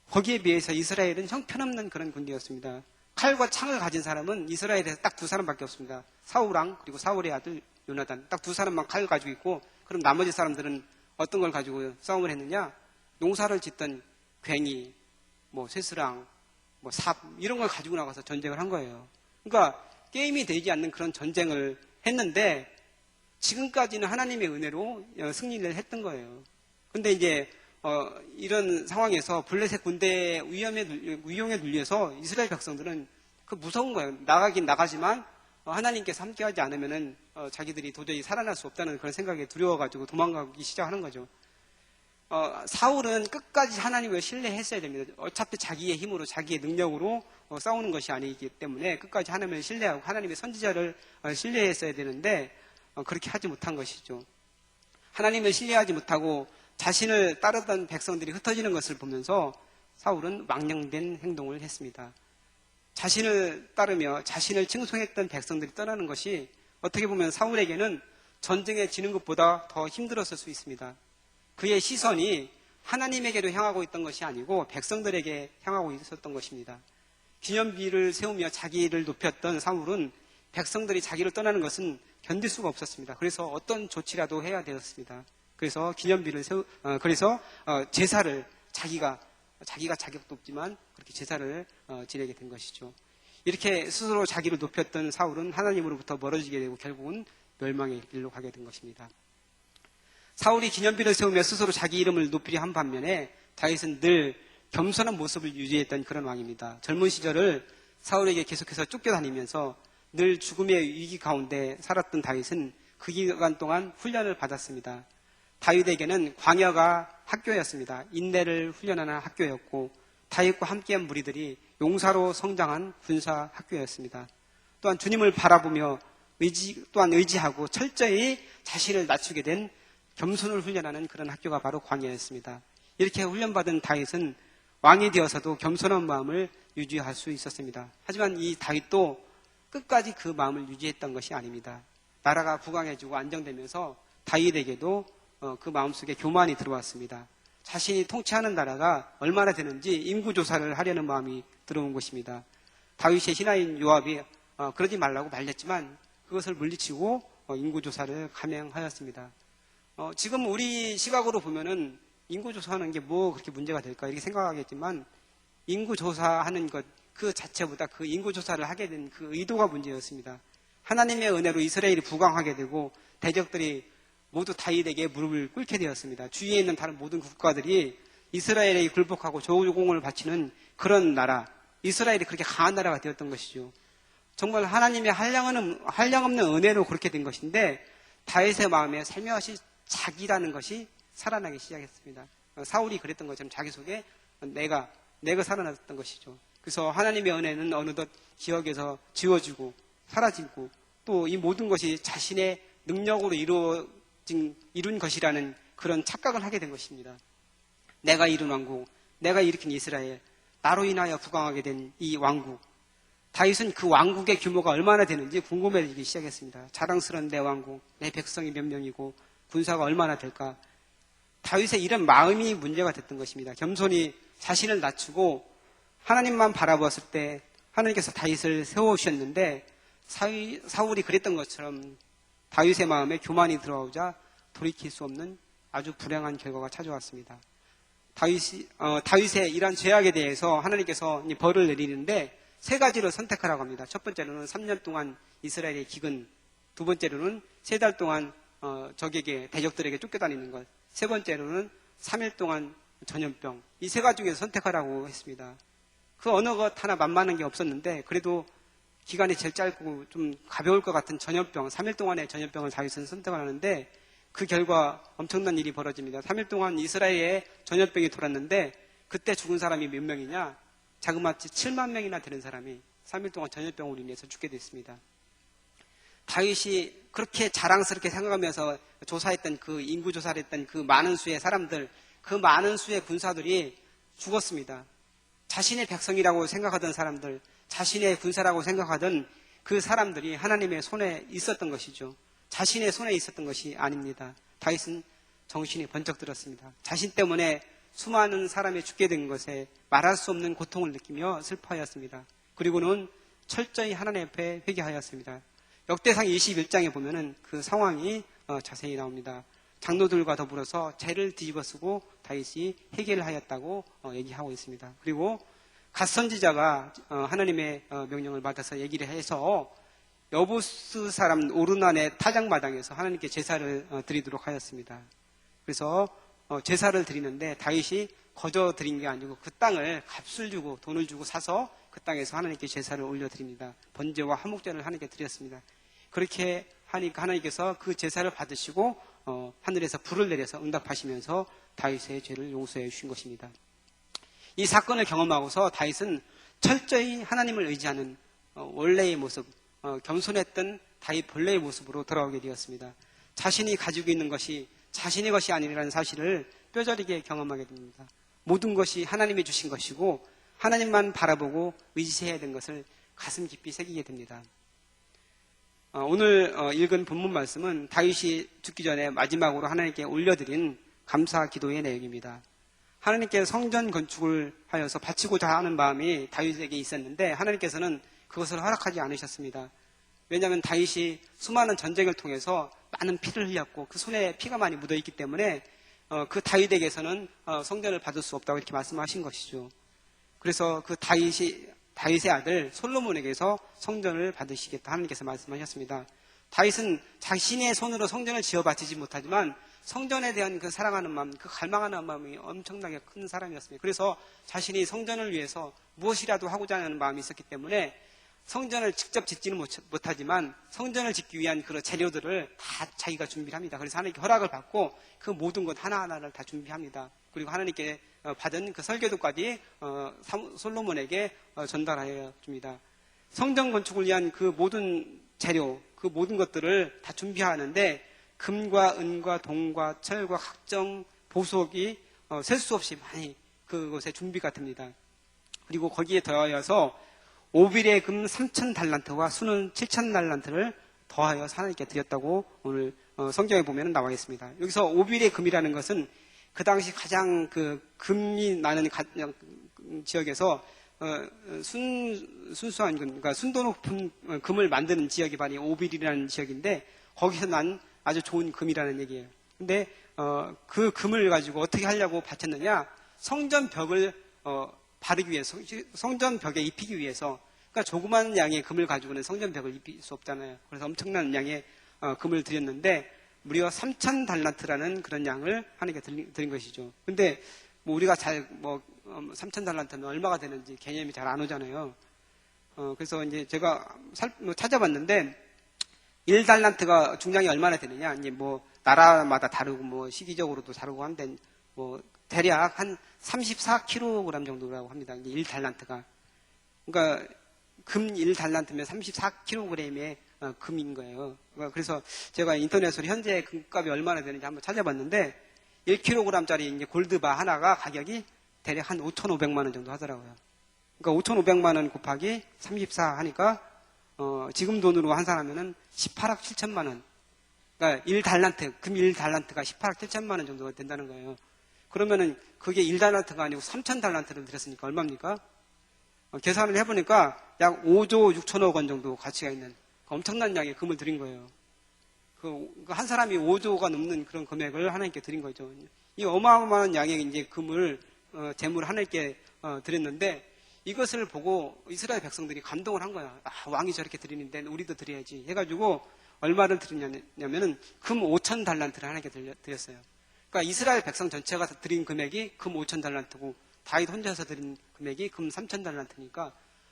거기에 비해서 이스라엘은 형편없는 그런 군대였습니다. 칼과 창을 가진 사람은 이스라엘에서 딱 두 사람밖에 없습니다. 사울왕 그리고 사울의 아들 요나단 딱 두 사람만 칼을 가지고 있고 그럼 나머지 사람들은 어떤 걸 가지고 싸움을 했느냐? 농사를 짓던 괭이, 쇠스랑, 삽 이런 걸 가지고 나가서 전쟁을 한 거예요. 그러니까 게임이 되지 않는 그런 전쟁을 했는데 지금까지는 하나님의 은혜로 승리를 했던 거예요. 근데 이제 이런 상황에서 블레셋 군대의 위용에 눌려서 이스라엘 백성들은 그 무서운 거예요. 나가긴 나가지만 하나님께서 함께하지 않으면은 자기들이 도저히 살아날 수 없다는 그런 생각에 두려워가지고 도망가기 시작하는 거죠. 사울은 끝까지 하나님을 신뢰했어야 됩니다. 어차피 자기의 힘으로 자기의 능력으로 싸우는 것이 아니기 때문에 끝까지 하나님을 신뢰하고 하나님의 선지자를 신뢰했어야 되는데 그렇게 하지 못한 것이죠. 하나님을 신뢰하지 못하고 자신을 따르던 백성들이 흩어지는 것을 보면서 사울은 망령된 행동을 했습니다. 자신을 따르며 자신을 칭송했던 백성들이 떠나는 것이 어떻게 보면 사울에게는 전쟁에 지는 것보다 더 힘들었을 수 있습니다. 그의 시선이 하나님에게로 향하고 있던 것이 아니고 백성들에게 향하고 있었던 것입니다. 기념비를 세우며 자기를 높였던 사울은 백성들이 자기를 떠나는 것은 견딜 수가 없었습니다. 그래서 어떤 조치라도 해야 되었습니다. 그래서 그래서 제사를 자기가 자격도 없지만 그렇게 제사를 지내게 된 것이죠. 이렇게 스스로 자기를 높였던 사울은 하나님으로부터 멀어지게 되고 결국은 멸망의 길로 가게 된 것입니다. 사울이 기념비를 세우며 스스로 자기 이름을 높이려 한 반면에 다윗은 늘 겸손한 모습을 유지했던 그런 왕입니다. 젊은 시절을 사울에게 계속해서 쫓겨다니면서 늘 죽음의 위기 가운데 살았던 다윗은 그 기간 동안 훈련을 받았습니다. 다윗에게는 광야가 학교였습니다. 인내를 훈련하는 학교였고 다윗과 함께한 무리들이 용사로 성장한 군사 학교였습니다. 또한 주님을 바라보며 의지하고 철저히 자신을 낮추게 된 겸손을 훈련하는 그런 학교가 바로 광야였습니다. 이렇게 훈련받은 다윗은 왕이 되어서도 겸손한 마음을 유지할 수 있었습니다. 하지만 이 다윗도 끝까지 그 마음을 유지했던 것이 아닙니다. 나라가 부강해지고 안정되면서 다윗에게도 그 마음속에 교만이 들어왔습니다. 자신이 통치하는 나라가 얼마나 되는지 인구조사를 하려는 마음이 들어온 것입니다. 다윗의 신하인 요압이 그러지 말라고 말렸지만 그것을 물리치고 인구조사를 감행하였습니다. 지금 우리 시각으로 보면은 인구조사하는 게 뭐 그렇게 문제가 될까 이렇게 생각하겠지만 인구조사하는 것 그 자체보다 그 인구조사를 하게 된 그 의도가 문제였습니다. 하나님의 은혜로 이스라엘이 부강하게 되고 대적들이 모두 다윗에게 무릎을 꿇게 되었습니다. 주위에 있는 다른 모든 국가들이 이스라엘에게 굴복하고 조공을 바치는 그런 나라, 이스라엘이 그렇게 강한 나라가 되었던 것이죠. 정말 하나님의 한량없는 은혜로 그렇게 된 것인데 다윗의 마음에 살며시 자기라는 것이 살아나기 시작했습니다. 사울이 그랬던 것처럼 자기 속에 내가 살아났던 것이죠. 그래서 하나님의 은혜는 어느덧 기억에서 지워지고 사라지고 또 이 모든 것이 자신의 능력으로 이룬 것이라는 그런 착각을 하게 된 것입니다. 내가 이룬 왕국, 내가 일으킨 이스라엘, 나로 인하여 부강하게 된 이 왕국, 다윗은 그 왕국의 규모가 얼마나 되는지 궁금해지기 시작했습니다. 자랑스러운 내 왕국, 내 백성이 몇 명이고 군사가 얼마나 될까. 다윗의 이런 마음이 문제가 됐던 것입니다. 겸손히 자신을 낮추고 하나님만 바라보았을 때 하나님께서 다윗을 세워오셨는데 사울이 그랬던 것처럼 다윗의 마음에 교만이 들어오자 돌이킬 수 없는 아주 불행한 결과가 찾아왔습니다. 다윗의 이러한 죄악에 대해서 하나님께서 벌을 내리는데 세 가지로 선택하라고 합니다. 첫 번째로는 3년 동안 이스라엘의 기근, 두 번째로는 3달 동안 적에게 대적들에게 쫓겨다니는 것, 세 번째로는 3일 동안 전염병, 이 세 가지 중에서 선택하라고 했습니다. 그 어느 것 하나 만만한 게 없었는데 그래도 기간이 제일 짧고 좀 가벼울 것 같은 전염병, 3일 동안의 전염병을 다윗은 선택을 하는데 그 결과 엄청난 일이 벌어집니다. 3일 동안 이스라엘에 전염병이 돌았는데 그때 죽은 사람이 몇 명이냐? 자그마치 7만 명이나 되는 사람이 3일 동안 전염병으로 인해서 죽게 됐습니다. 다윗이 그렇게 자랑스럽게 생각하면서 조사했던 그 인구 조사를 했던 그 많은 수의 사람들, 그 많은 수의 군사들이 죽었습니다. 자신의 백성이라고 생각하던 사람들, 자신의 군사라고 생각하던 그 사람들이 하나님의 손에 있었던 것이죠. 자신의 손에 있었던 것이 아닙니다. 다윗은 정신이 번쩍 들었습니다. 자신 때문에 수많은 사람이 죽게 된 것에 말할 수 없는 고통을 느끼며 슬퍼하였습니다. 그리고는 철저히 하나님 앞에 회개하였습니다. 역대상 21장에 보면은 그 상황이 자세히 나옵니다. 장로들과 더불어서 죄를 뒤집어쓰고 다윗이 해결하였다고 얘기하고 있습니다. 그리고 갓 선지자가 하나님의 명령을 받아서 얘기를 해서 여부스 사람 오르난의 타작마당에서 하나님께 제사를 드리도록 하였습니다. 그래서 제사를 드리는데 다윗이 거저 드린 게 아니고 그 땅을 값을 주고 돈을 주고 사서 그 땅에서 하나님께 제사를 올려드립니다. 번제와 화목제를 하나님께 드렸습니다. 그렇게 하니까 하나님께서 그 제사를 받으시고 하늘에서 불을 내려서 응답하시면서 다윗의 죄를 용서해 주신 것입니다. 이 사건을 경험하고서 다윗은 철저히 하나님을 의지하는 원래의 모습, 겸손했던 다윗 본래의 모습으로 돌아오게 되었습니다. 자신이 가지고 있는 것이 자신의 것이 아니라는 사실을 뼈저리게 경험하게 됩니다. 모든 것이 하나님이 주신 것이고 하나님만 바라보고 의지해야 되는 것을 가슴 깊이 새기게 됩니다. 오늘 읽은 본문 말씀은 다윗이 죽기 전에 마지막으로 하나님께 올려드린 감사 기도의 내용입니다. 하나님께 성전 건축을 하여서 바치고자 하는 마음이 다윗에게 있었는데 하나님께서는 그것을 허락하지 않으셨습니다. 왜냐하면 다윗이 수많은 전쟁을 통해서 많은 피를 흘렸고 그 손에 피가 많이 묻어있기 때문에 그 다윗에게서는 성전을 받을 수 없다고 이렇게 말씀하신 것이죠. 그래서 그 다윗의 아들 솔로몬에게서 성전을 받으시겠다 하나님께서 말씀하셨습니다. 다윗은 자신의 손으로 성전을 지어 바치지 못하지만 성전에 대한 그 사랑하는 마음, 그 갈망하는 마음이 엄청나게 큰 사람이었습니다. 그래서 자신이 성전을 위해서 무엇이라도 하고자 하는 마음이 있었기 때문에 성전을 직접 짓지는 못하지만 성전을 짓기 위한 그런 재료들을 다 자기가 준비를 합니다. 그래서 하나님께 허락을 받고 그 모든 것 하나하나를 다 준비합니다. 그리고 하나님께 받은 그 설계도까지 솔로몬에게 전달하여 줍니다. 성전 건축을 위한 그 모든 재료, 그 모든 것들을 다 준비하는데 금과 은과 동과 철과 각종 보석이 셀 수 없이 많이 그것에 준비가 됩니다. 그리고 거기에 더하여서 오빌의 금 3,000달란트와 수는 7,000달란트를 더하여 하나님께 드렸다고 오늘 성경에 보면 나와 있습니다. 여기서 오빌의 금이라는 것은 그 당시 가장 그 금이 나는 지역에서 순수한 금, 그러니까 순도 높은 금을 만드는 지역이 바로 오빌이라는 지역인데 거기서 난 아주 좋은 금이라는 얘기예요. 근데 그 금을 가지고 어떻게 하려고 바쳤느냐? 성전 벽을 바르기 위해서, 성전 벽에 입히기 위해서, 그러니까 조그만 양의 금을 가지고는 성전 벽을 입힐 수 없잖아요. 그래서 엄청난 양의 금을 드렸는데 무려 3,000달란트라는 그런 양을 하나님께 드린 것이죠. 근데 뭐 우리가 3,000달란트는 얼마가 되는지 개념이 잘 안 오잖아요. 그래서 이제 제가 찾아봤는데 1달란트가 중량이 얼마나 되느냐? 이제 뭐 나라마다 다르고 뭐 시기적으로도 다르고 한데 뭐 대략 한 34kg 정도라고 합니다. 이제 1달란트가. 그러니까 금 1달란트면 34kg의 금인 거예요. 그래서 제가 인터넷으로 현재 금값이 얼마나 되는지 한번 찾아봤는데 1kg짜리 이제 골드바 하나가 가격이 대략 한 5,500만 원 정도 하더라고요. 그러니까 5,500만 원 곱하기 34 하니까 지금 돈으로 환산하면은 18억 7천만 원. 그러니까 1달란트, 금 1달란트가 18억 7천만 원 정도가 된다는 거예요. 그러면은 그게 1달란트가 아니고 3,000달란트를 들였으니까 얼마입니까? 계산을 해보니까 약 5조 6천억 원 정도 가치가 있는 엄청난 양의 금을 드린 거예요. 한 사람이 5조가 넘는 그런 금액을 하나님께 드린 거죠. 이 어마어마한 양의 이제 금을 재물을 하나님께 드렸는데 이것을 보고 이스라엘 백성들이 감동을 한 거야. 왕이 저렇게 드리는데 우리도 드려야지 해가지고 얼마를 드리냐면은 금 5,000달란트를 하나님께 드렸어요. 그러니까 이스라엘 백성 전체가 드린 금액이 금 5,000달란트고 다윗 혼자서 드린 금액이 금 3,000달란트니까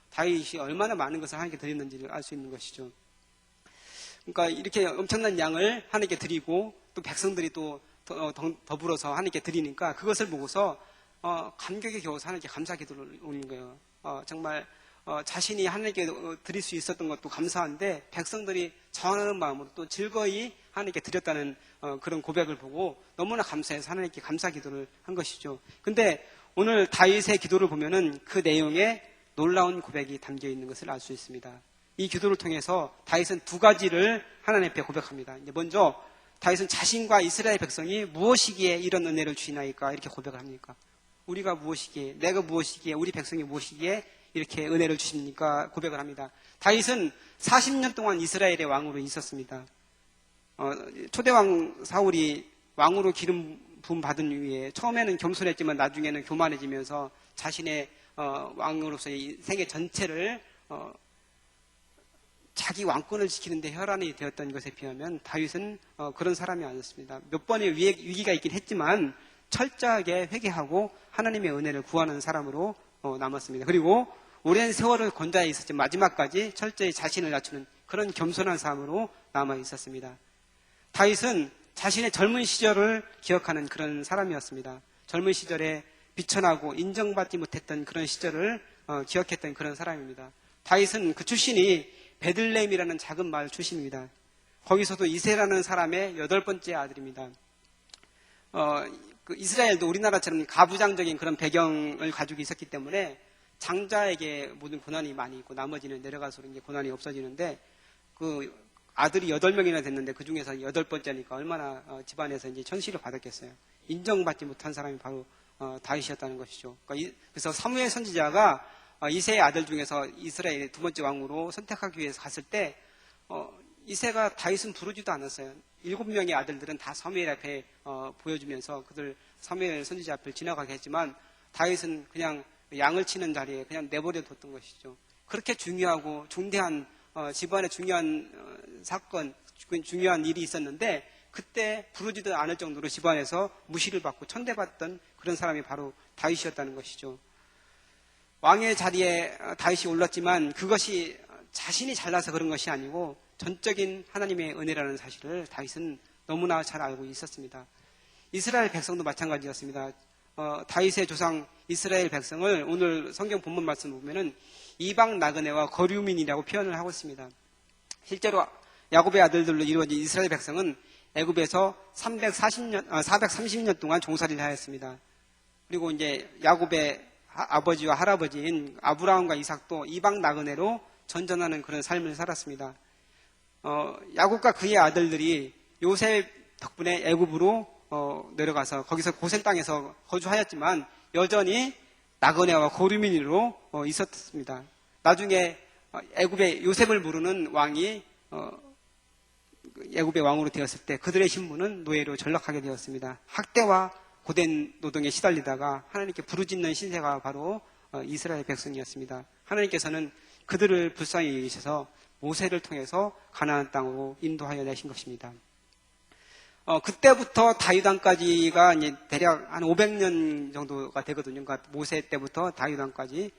다윗이 얼마나 많은 것을 하나님께 드렸는지를 알 수 있는 것이죠. 그러니까 이렇게 엄청난 양을 하나님께 드리고 또 백성들이 또 더불어서 하나님께 드리니까 그것을 보고서 감격에 겨워서 하나님께 감사 기도를 올린 거예요. 정말 자신이 하나님께 드릴 수 있었던 것도 감사한데 백성들이 전하는 마음으로 또 즐거이 하나님께 드렸다는 그런 고백을 보고 너무나 감사해서 하나님께 감사 기도를 한 것이죠. 근데 오늘 다윗의 기도를 보면은 그 내용에 놀라운 고백이 담겨 있는 것을 알 수 있습니다. 이 기도를 통해서 다윗은 두 가지를 하나님 앞에 고백합니다. 이제 먼저 다윗은 자신과 이스라엘 백성이 무엇이기에 이런 은혜를 주시나이까 이렇게 고백을 합니까? 우리가 무엇이기에, 내가 무엇이기에, 우리 백성이 무엇이기에 이렇게 은혜를 주십니까? 고백을 합니다. 다윗은 40년 동안 이스라엘의 왕으로 있었습니다. 초대왕 사울이 왕으로 기름 부음 받은 이후에 처음에는 겸손했지만 나중에는 교만해지면서 자신의 왕으로서의 세계 전체를 자기 왕권을 지키는데 혈안이 되었던 것에 비하면 다윗은 그런 사람이 아니었습니다. 몇 번의 위기가 있긴 했지만 철저하게 회개하고 하나님의 은혜를 구하는 사람으로 남았습니다. 그리고 오랜 세월을 건자해 있었지만 마지막까지 철저히 자신을 낮추는 그런 겸손한 사람으로 남아 있었습니다. 다윗은 자신의 젊은 시절을 기억하는 그런 사람이었습니다. 젊은 시절에 비천하고 인정받지 못했던 그런 시절을 기억했던 그런 사람입니다. 다윗은 그 출신이 베들레헴이라는 작은 마을 출신입니다. 거기서도 이새라는 사람의 8번째 아들입니다. 그 이스라엘도 우리나라처럼 가부장적인 그런 배경을 가지고 있었기 때문에 장자에게 모든 고난이 많이 있고 나머지는 내려가서 이제 고난이 없어지는데 그 아들이 8명이나 됐는데 그 중에서 8번째니까 얼마나 집안에서 이제 천시를 받았겠어요. 인정받지 못한 사람이 바로 다윗이었다는 것이죠. 그래서 사무엘 선지자가 이새의 아들 중에서 이스라엘의 두 번째 왕으로 선택하기 위해서 갔을 때 이새가 다윗은 부르지도 않았어요. 7명의 아들들은 다 사무엘 앞에 보여주면서 그들 사무엘 선지자 앞을 지나가게 했지만 다윗은 그냥 양을 치는 자리에 그냥 내버려 뒀던 것이죠. 그렇게 중요하고 중대한 집안에 중요한 사건, 중요한 일이 있었는데 그때 부르지도 않을 정도로 집안에서 무시를 받고 천대받던 그런 사람이 바로 다윗이었다는 것이죠. 왕의 자리에 다윗이 올랐지만 그것이 자신이 잘나서 그런 것이 아니고 전적인 하나님의 은혜라는 사실을 다윗은 너무나 잘 알고 있었습니다. 이스라엘 백성도 마찬가지였습니다. 다윗의 조상 이스라엘 백성을 오늘 성경 본문 말씀을 보면은 이방 나그네와 거류민이라고 표현을 하고 있습니다. 실제로 야곱의 아들들로 이루어진 이스라엘 백성은 애굽에서 430년 동안 종살이를 하였습니다. 그리고 이제 야곱의 아버지와 할아버지인 아브라함과 이삭도 이방 나그네로 전전하는 그런 삶을 살았습니다. 야곱과 그의 아들들이 요셉 덕분에 애굽으로 내려가서 거기서 고센 땅에서 거주하였지만 여전히 나그네와 고류민으로 있었습니다. 나중에 애굽의 요셉을 부르는 왕이 애굽의 왕으로 되었을 때 그들의 신분은 노예로 전락하게 되었습니다. 학대와 고된 노동에 시달리다가 하나님께 부르짖는 신세가 바로 이스라엘 백성이었습니다. 하나님께서는 그들을 불쌍히 여기셔서 모세를 통해서 가나안 땅으로 인도하여 내신 것입니다. 그때부터 다윗 왕까지가 이제 대략 한 500년 정도가 되거든요. 그러니까 모세 때부터 다윗 왕까지.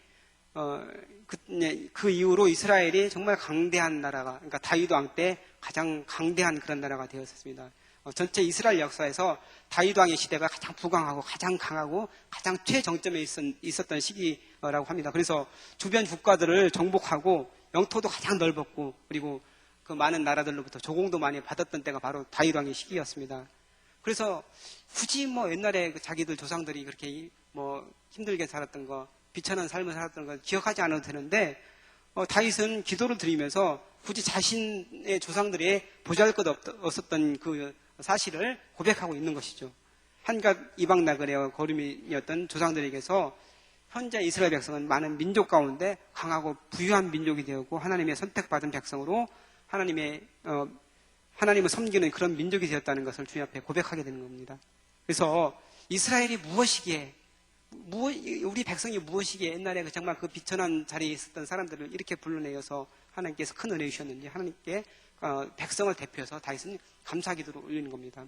그 이후로 이스라엘이 정말 강대한 나라가, 그러니까 다윗 왕 때 가장 강대한 그런 나라가 되었습니다. 전체 이스라엘 역사에서 다윗 왕의 시대가 가장 부강하고 가장 강하고 가장 최정점에 있었던 시기라고 합니다. 그래서 주변 국가들을 정복하고 영토도 가장 넓었고 그리고 그 많은 나라들로부터 조공도 많이 받았던 때가 바로 다윗 왕의 시기였습니다. 그래서 굳이 옛날에 자기들 조상들이 그렇게 힘들게 살았던 거 비천한 삶을 살았던 걸 기억하지 않아도 되는데 다윗은 기도를 드리면서 굳이 자신의 조상들의 보잘것없었던 그 사실을 고백하고 있는 것이죠. 한갓 이방 나그네와 거류민이었던 조상들에게서 현재 이스라엘 백성은 많은 민족 가운데 강하고 부유한 민족이 되었고 하나님의 선택받은 백성으로 하나님을 섬기는 그런 민족이 되었다는 것을 주님 앞에 고백하게 되는 겁니다. 그래서 이스라엘이 무엇이기에, 우리 백성이 무엇이기에 옛날에 정말 그 비천한 자리에 있었던 사람들을 이렇게 불러내어서 하나님께서 큰 은혜 주셨는지 하나님께 백성을 대표해서 다윗은 감사기도를 올리는 겁니다.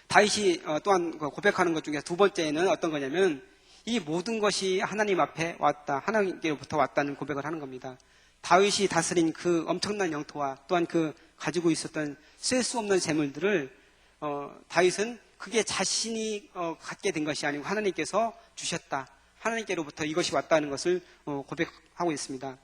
다윗이 또한 고백하는 것 중에 두 번째는 어떤 거냐면 이 모든 것이 하나님 앞에 왔다, 하나님께로부터 왔다는 고백을 하는 겁니다. 다윗이 다스린 그 엄청난 영토와 또한 그 가지고 있었던 셀 수 없는 재물들을 다윗은 그게 자신이 갖게 된 것이 아니고 하나님께서 주셨다, 하나님께로부터 이것이 왔다는 것을 고백하고 있습니다.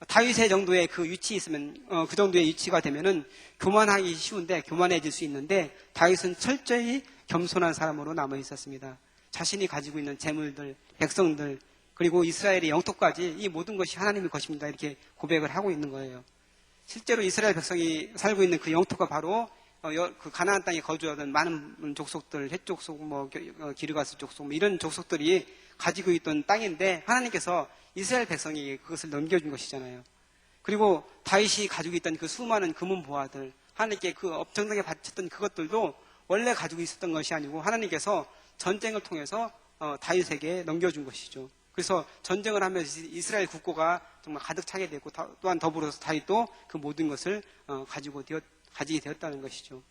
다윗의 정도의 그 위치에 있으면 그 정도의 위치가 되면은 교만하기 쉬운데 교만해질 수 있는데 다윗은 철저히 겸손한 사람으로 남아 있었습니다. 자신이 가지고 있는 재물들, 백성들, 그리고 이스라엘의 영토까지 이 모든 것이 하나님의 것입니다. 이렇게 고백을 하고 있는 거예요. 실제로 이스라엘 백성이 살고 있는 그 영토가 바로 그 가나안 땅에 거주하던 많은 족속들, 헷 족속, 기르가스 족속, 이런 족속들이 가지고 있던 땅인데 하나님께서 이스라엘 백성에게 그것을 넘겨준 것이잖아요. 그리고 다윗이 가지고 있던 그 수많은 금은 보화들, 하나님께 그 엄청나게 바쳤던 그것들도 원래 가지고 있었던 것이 아니고 하나님께서 전쟁을 통해서 다윗에게 넘겨준 것이죠. 그래서 전쟁을 하면서 이스라엘 국고가 정말 가득 차게 됐고 또한 더불어서 다윗도 그 모든 것을 가지게 되었다는 것이죠.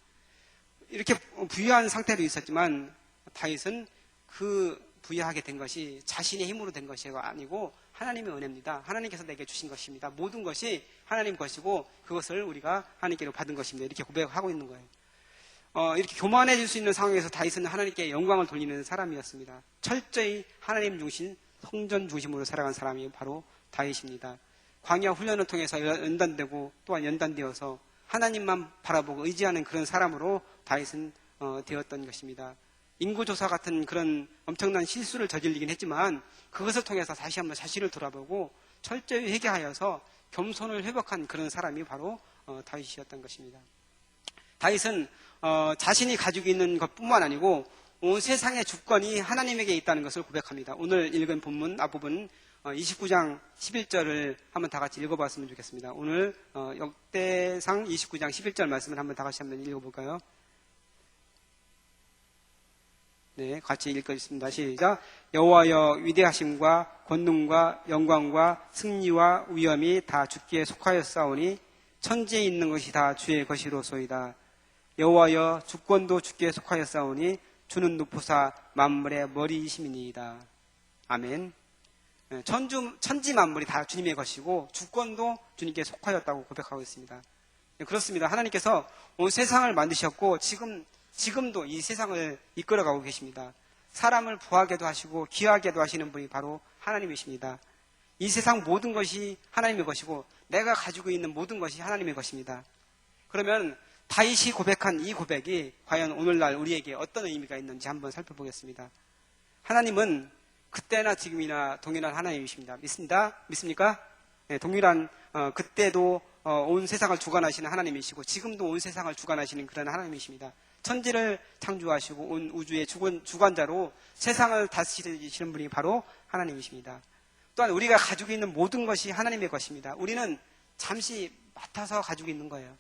이렇게 부유한 상태로 있었지만 다윗은 그 부유하게 된 것이 자신의 힘으로 된 것이 아니고 하나님의 은혜입니다. 하나님께서 내게 주신 것입니다. 모든 것이 하나님 것이고 그것을 우리가 하나님께로 받은 것입니다. 이렇게 고백하고 있는 거예요. 이렇게 교만해질 수 있는 상황에서 다윗은 하나님께 영광을 돌리는 사람이었습니다. 철저히 하나님 중심, 성전 중심으로 살아간 사람이 바로 다윗입니다. 광야 훈련을 통해서 연단되고 또한 연단되어서 하나님만 바라보고 의지하는 그런 사람으로 다윗은 되었던 것입니다. 인구조사 같은 그런 엄청난 실수를 저질리긴 했지만 그것을 통해서 다시 한번 자신을 돌아보고 철저히 회개하여서 겸손을 회복한 그런 사람이 바로 다윗이었던 것입니다. 다윗은 자신이 가지고 있는 것뿐만 아니고 온 세상의 주권이 하나님에게 있다는 것을 고백합니다. 오늘 읽은 본문 앞부분 29장 11절을 한번 다 같이 읽어봤으면 좋겠습니다. 오늘 역대상 29장 11절 말씀을 한번 다 같이 한번 읽어볼까요? 네, 같이 읽겠습니다. 시작. 여호와여 위대하심과 권능과 영광과 승리와 위엄이 다 주께 속하였사오니 천지에 있는 것이 다 주의 것이로소이다. 여호와여 주권도 주께 속하였사오니 주는 높으사 만물의 머리이심이니이다. 아멘. 천지 만물이 다 주님의 것이고 주권도 주님께 속하였다고 고백하고 있습니다. 그렇습니다. 하나님께서 온 세상을 만드셨고 지금도 이 세상을 이끌어가고 계십니다. 사람을 부하게도 하시고 귀하게도 하시는 분이 바로 하나님이십니다. 이 세상 모든 것이 하나님의 것이고 내가 가지고 있는 모든 것이 하나님의 것입니다. 그러면 다윗이 고백한 이 고백이 과연 오늘날 우리에게 어떤 의미가 있는지 한번 살펴보겠습니다. 하나님은 그때나 지금이나 동일한 하나님이십니다. 믿습니까? 네, 동일한 그때도 온 세상을 주관하시는 하나님이시고 지금도 온 세상을 주관하시는 그런 하나님이십니다. 천지를 창조하시고 온 우주의 주관자로 세상을 다스리시는 분이 바로 하나님이십니다. 또한 우리가 가지고 있는 모든 것이 하나님의 것입니다. 우리는 잠시 맡아서 가지고 있는 거예요.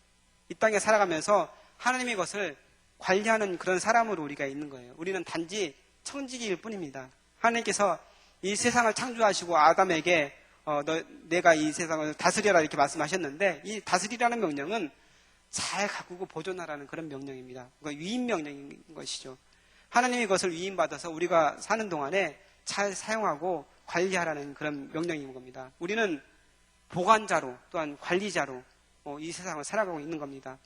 이 땅에 살아가면서 하나님의 것을 관리하는 그런 사람으로 우리가 있는 거예요. 우리는 단지 청지기일 뿐입니다. 하나님께서 이 세상을 창조하시고 아담에게 내가 이 세상을 다스려라 이렇게 말씀하셨는데 이 다스리라는 명령은 잘 가꾸고 보존하라는 그런 명령입니다. 그러니까 위임 명령인 것이죠. 하나님의 것을 위임받아서 우리가 사는 동안에 잘 사용하고 관리하라는 그런 명령인 겁니다. 우리는 보관자로 또한 관리자로 이 세상을 살아가고 있는 겁니다.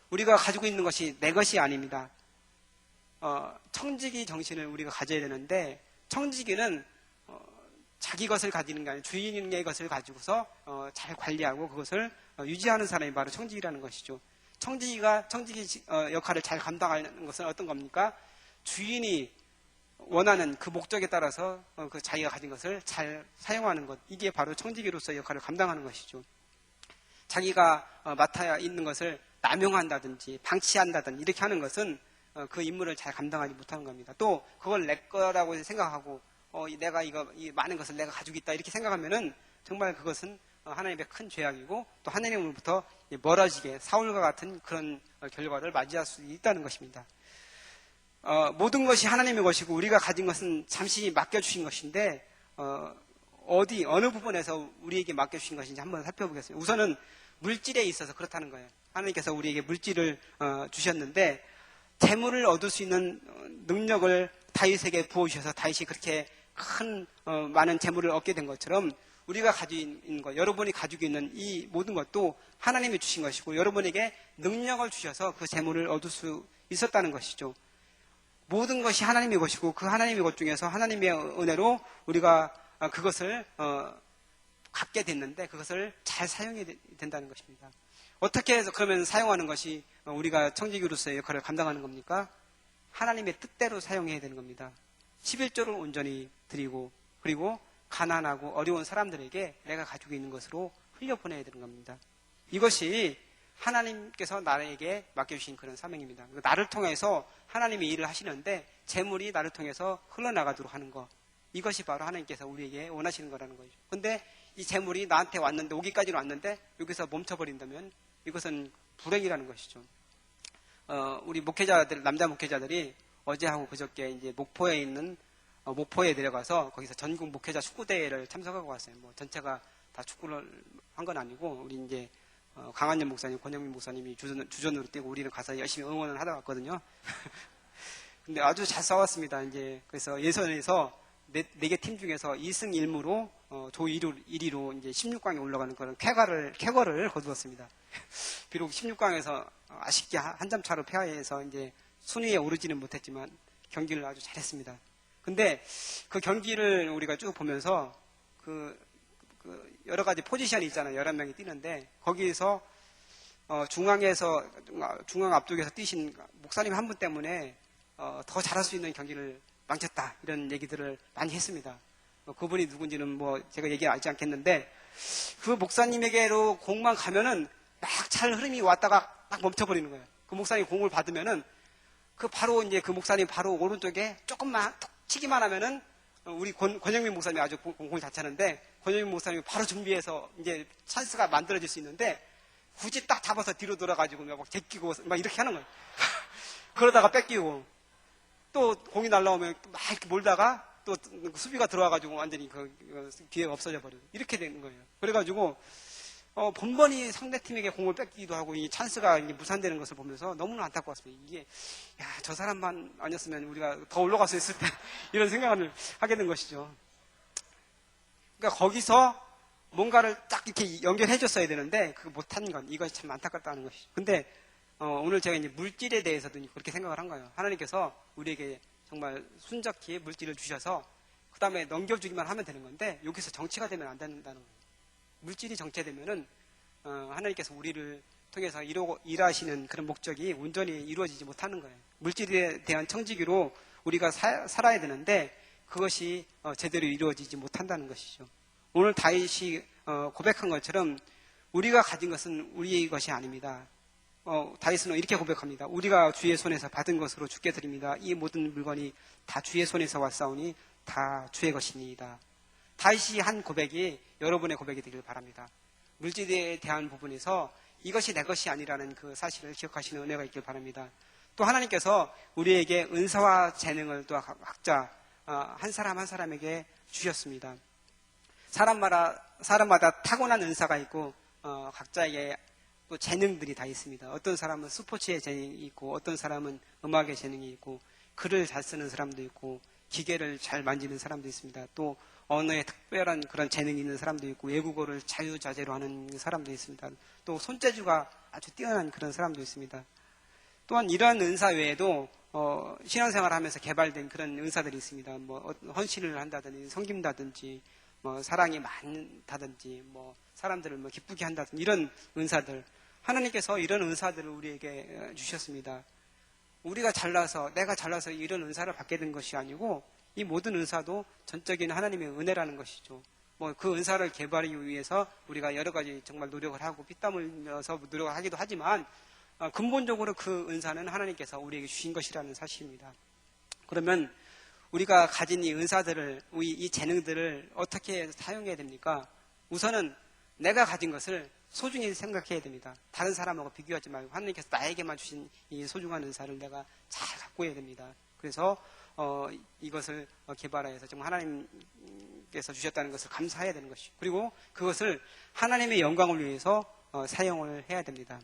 우리가 가지고 있는 것이 내 것이 아닙니다. 청지기 정신을 우리가 가져야 되는데 청지기는 자기 것을 가지는 게 아니라 주인의 것을 가지고서 잘 관리하고 그것을 유지하는 사람이 바로 청지기라는 것이죠. 청지기 역할을 잘 감당하는 것은 어떤 겁니까? 주인이 원하는 그 목적에 따라서 그 자기가 가진 것을 잘 사용하는 것, 이게 바로 청지기로서의 역할을 감당하는 것이죠. 자기가 맡아야 있는 것을 남용한다든지 방치한다든지 이렇게 하는 것은 그 임무를 잘 감당하지 못하는 겁니다. 또 그걸 내 거라고 생각하고 내가 이 많은 것을 내가 가지고 있다 이렇게 생각하면은 정말 그것은 하나님의 큰 죄악이고 또 하나님으로부터 멀어지게 사울과 같은 그런 결과를 맞이할 수 있다는 것입니다. 모든 것이 하나님의 것이고 우리가 가진 것은 잠시 맡겨주신 것인데 어느 부분에서 우리에게 맡겨주신 것인지 한번 살펴보겠습니다. 우선은 물질에 있어서 그렇다는 거예요. 하나님께서 우리에게 물질을 주셨는데 재물을 얻을 수 있는 능력을 다윗에게 부어주셔서 다윗이 그렇게 큰 많은 재물을 얻게 된 것처럼 우리가 가지고 있는 것, 여러분이 가지고 있는 이 모든 것도 하나님이 주신 것이고 여러분에게 능력을 주셔서 그 재물을 얻을 수 있었다는 것이죠. 모든 것이 하나님의 것이고 그 하나님의 것 중에서 하나님의 은혜로 우리가 그것을 갖게 됐는데 그것을 잘 사용해야 된다는 것입니다. 어떻게 해서 그러면 사용하는 것이 우리가 청지기로서의 역할을 감당하는 겁니까? 하나님의 뜻대로 사용해야 되는 겁니다. 11조를 온전히 드리고 그리고 가난하고 어려운 사람들에게 내가 가지고 있는 것으로 흘려보내야 되는 겁니다. 이것이 하나님께서 나에게 맡겨주신 그런 사명입니다. 나를 통해서 하나님이 일을 하시는데 재물이 나를 통해서 흘러나가도록 하는 것, 이것이 바로 하나님께서 우리에게 원하시는 거라는 거죠. 근데 이 재물이 나한테 왔는데 오기까지는 왔는데 여기서 멈춰버린다면 이것은 불행이라는 것이죠. 우리 목회자들, 남자 목회자들이 어제하고 그저께 이제 목포에 있는 목포에 내려가서 거기서 전국 목회자 축구대회를 참석하고 왔어요. 뭐 전체가 다 축구를 한 건 아니고 우리 이제 강한년 목사님, 권영민 목사님이 주전으로 뛰고 우리는 가서 열심히 응원을 하다 왔거든요. 근데 아주 잘 싸웠습니다. 이제 그래서 예선에서 네 개 팀 중에서 2승 1무로 조 1위로 이제 16강에 올라가는 그런 쾌거를 거두었습니다. 비록 16강에서 아쉽게 한 점 차로 패하해서 이제 순위에 오르지는 못했지만 경기를 아주 잘했습니다. 근데 그 경기를 우리가 쭉 보면서 그 여러 가지 포지션이 있잖아요. 11명이 뛰는데 거기에서 중앙 앞쪽에서 뛰신 목사님 한 분 때문에 더 잘할 수 있는 경기를 망쳤다 이런 얘기들을 많이 했습니다. 그분이 누군지는 뭐 제가 알지 않겠는데 그 목사님에게로 공만 가면은 막 잘 흐름이 왔다가 딱 멈춰버리는 거예요. 그 목사님 공을 받으면은 바로 이제 그 목사님 바로 오른쪽에 조금만 톡 치기만 하면은 우리 권영민 목사님이 아주 공을 잘 차는데 권영민 목사님이 바로 준비해서 이제 찬스가 만들어질 수 있는데 굳이 딱 잡아서 뒤로 돌아가지고 막 제끼고 막 이렇게 하는 거예요. 그러다가 뺏기고 또 공이 날라오면 막 이렇게 몰다가 또 수비가 들어와가지고 완전히 그 기회가 없어져 버리고 이렇게 되는 거예요. 그래가지고 번번이 상대팀에게 공을 뺏기기도 하고 이 찬스가 이제 무산되는 것을 보면서 너무나 안타까웠습니다. 이게 저 사람만 아니었으면 우리가 더 올라갈 수 있을 때 이런 생각을 하게 된 것이죠. 그러니까 거기서 뭔가를 딱 이렇게 연결해 줬어야 되는데 그거 못한 건 이것이 참 안타깝다는 것이죠. 근데 오늘 제가 이제 물질에 대해서도 그렇게 생각을 한 거예요. 하나님께서 우리에게 정말 순적히 물질을 주셔서 그 다음에 넘겨주기만 하면 되는 건데 여기서 정치가 되면 안 된다는 거예요. 물질이 정체되면은 하나님께서 우리를 통해서 일하시는 그런 목적이 온전히 이루어지지 못하는 거예요. 물질에 대한 청지기로 우리가 살아야 되는데 그것이 제대로 이루어지지 못한다는 것이죠. 오늘 다윗이 고백한 것처럼 우리가 가진 것은 우리의 것이 아닙니다. 다윗은 이렇게 고백합니다. 우리가 주의 손에서 받은 것으로 주께 드립니다. 이 모든 물건이 다 주의 손에서 왔사오니 다 주의 것이니이다. 다윗이 한 고백이 여러분의 고백이 되길 바랍니다. 물질에 대한 부분에서 이것이 내 것이 아니라는 그 사실을 기억하시는 은혜가 있길 바랍니다. 또 하나님께서 우리에게 은사와 재능을 또 각자 한 사람 한 사람에게 주셨습니다. 사람마다 타고난 은사가 있고 각자에게 또 재능들이 다 있습니다. 어떤 사람은 스포츠의 재능이 있고 어떤 사람은 음악의 재능이 있고 글을 잘 쓰는 사람도 있고 기계를 잘 만지는 사람도 있습니다. 또 언어에 특별한 그런 재능이 있는 사람도 있고 외국어를 자유자재로 하는 사람도 있습니다. 또 손재주가 아주 뛰어난 그런 사람도 있습니다. 또한 이러한 은사 외에도 신앙생활을 하면서 개발된 그런 은사들이 있습니다. 뭐 헌신을 한다든지 섬긴다든지 뭐 사랑이 많다든지 뭐 사람들을 뭐 기쁘게 한다든지 이런 은사들 하나님께서 이런 은사들을 우리에게 주셨습니다. 우리가 잘나서 내가 잘나서 이런 은사를 받게 된 것이 아니고 이 모든 은사도 전적인 하나님의 은혜라는 것이죠. 뭐 그 은사를 개발하기 위해서 우리가 여러 가지 정말 노력을 하고 피땀 흘려서 노력을 하기도 하지만 근본적으로 그 은사는 하나님께서 우리에게 주신 것이라는 사실입니다. 그러면 우리가 가진 이 은사들을, 이 재능들을 어떻게 사용해야 됩니까? 우선은 내가 가진 것을 소중히 생각해야 됩니다. 다른 사람하고 비교하지 말고 하나님께서 나에게만 주신 이 소중한 은사를 내가 잘 갖고 해야 됩니다. 그래서 이것을 개발하여서 정말 하나님께서 주셨다는 것을 감사해야 되는 것이죠. 그리고 그것을 하나님의 영광을 위해서 사용을 해야 됩니다.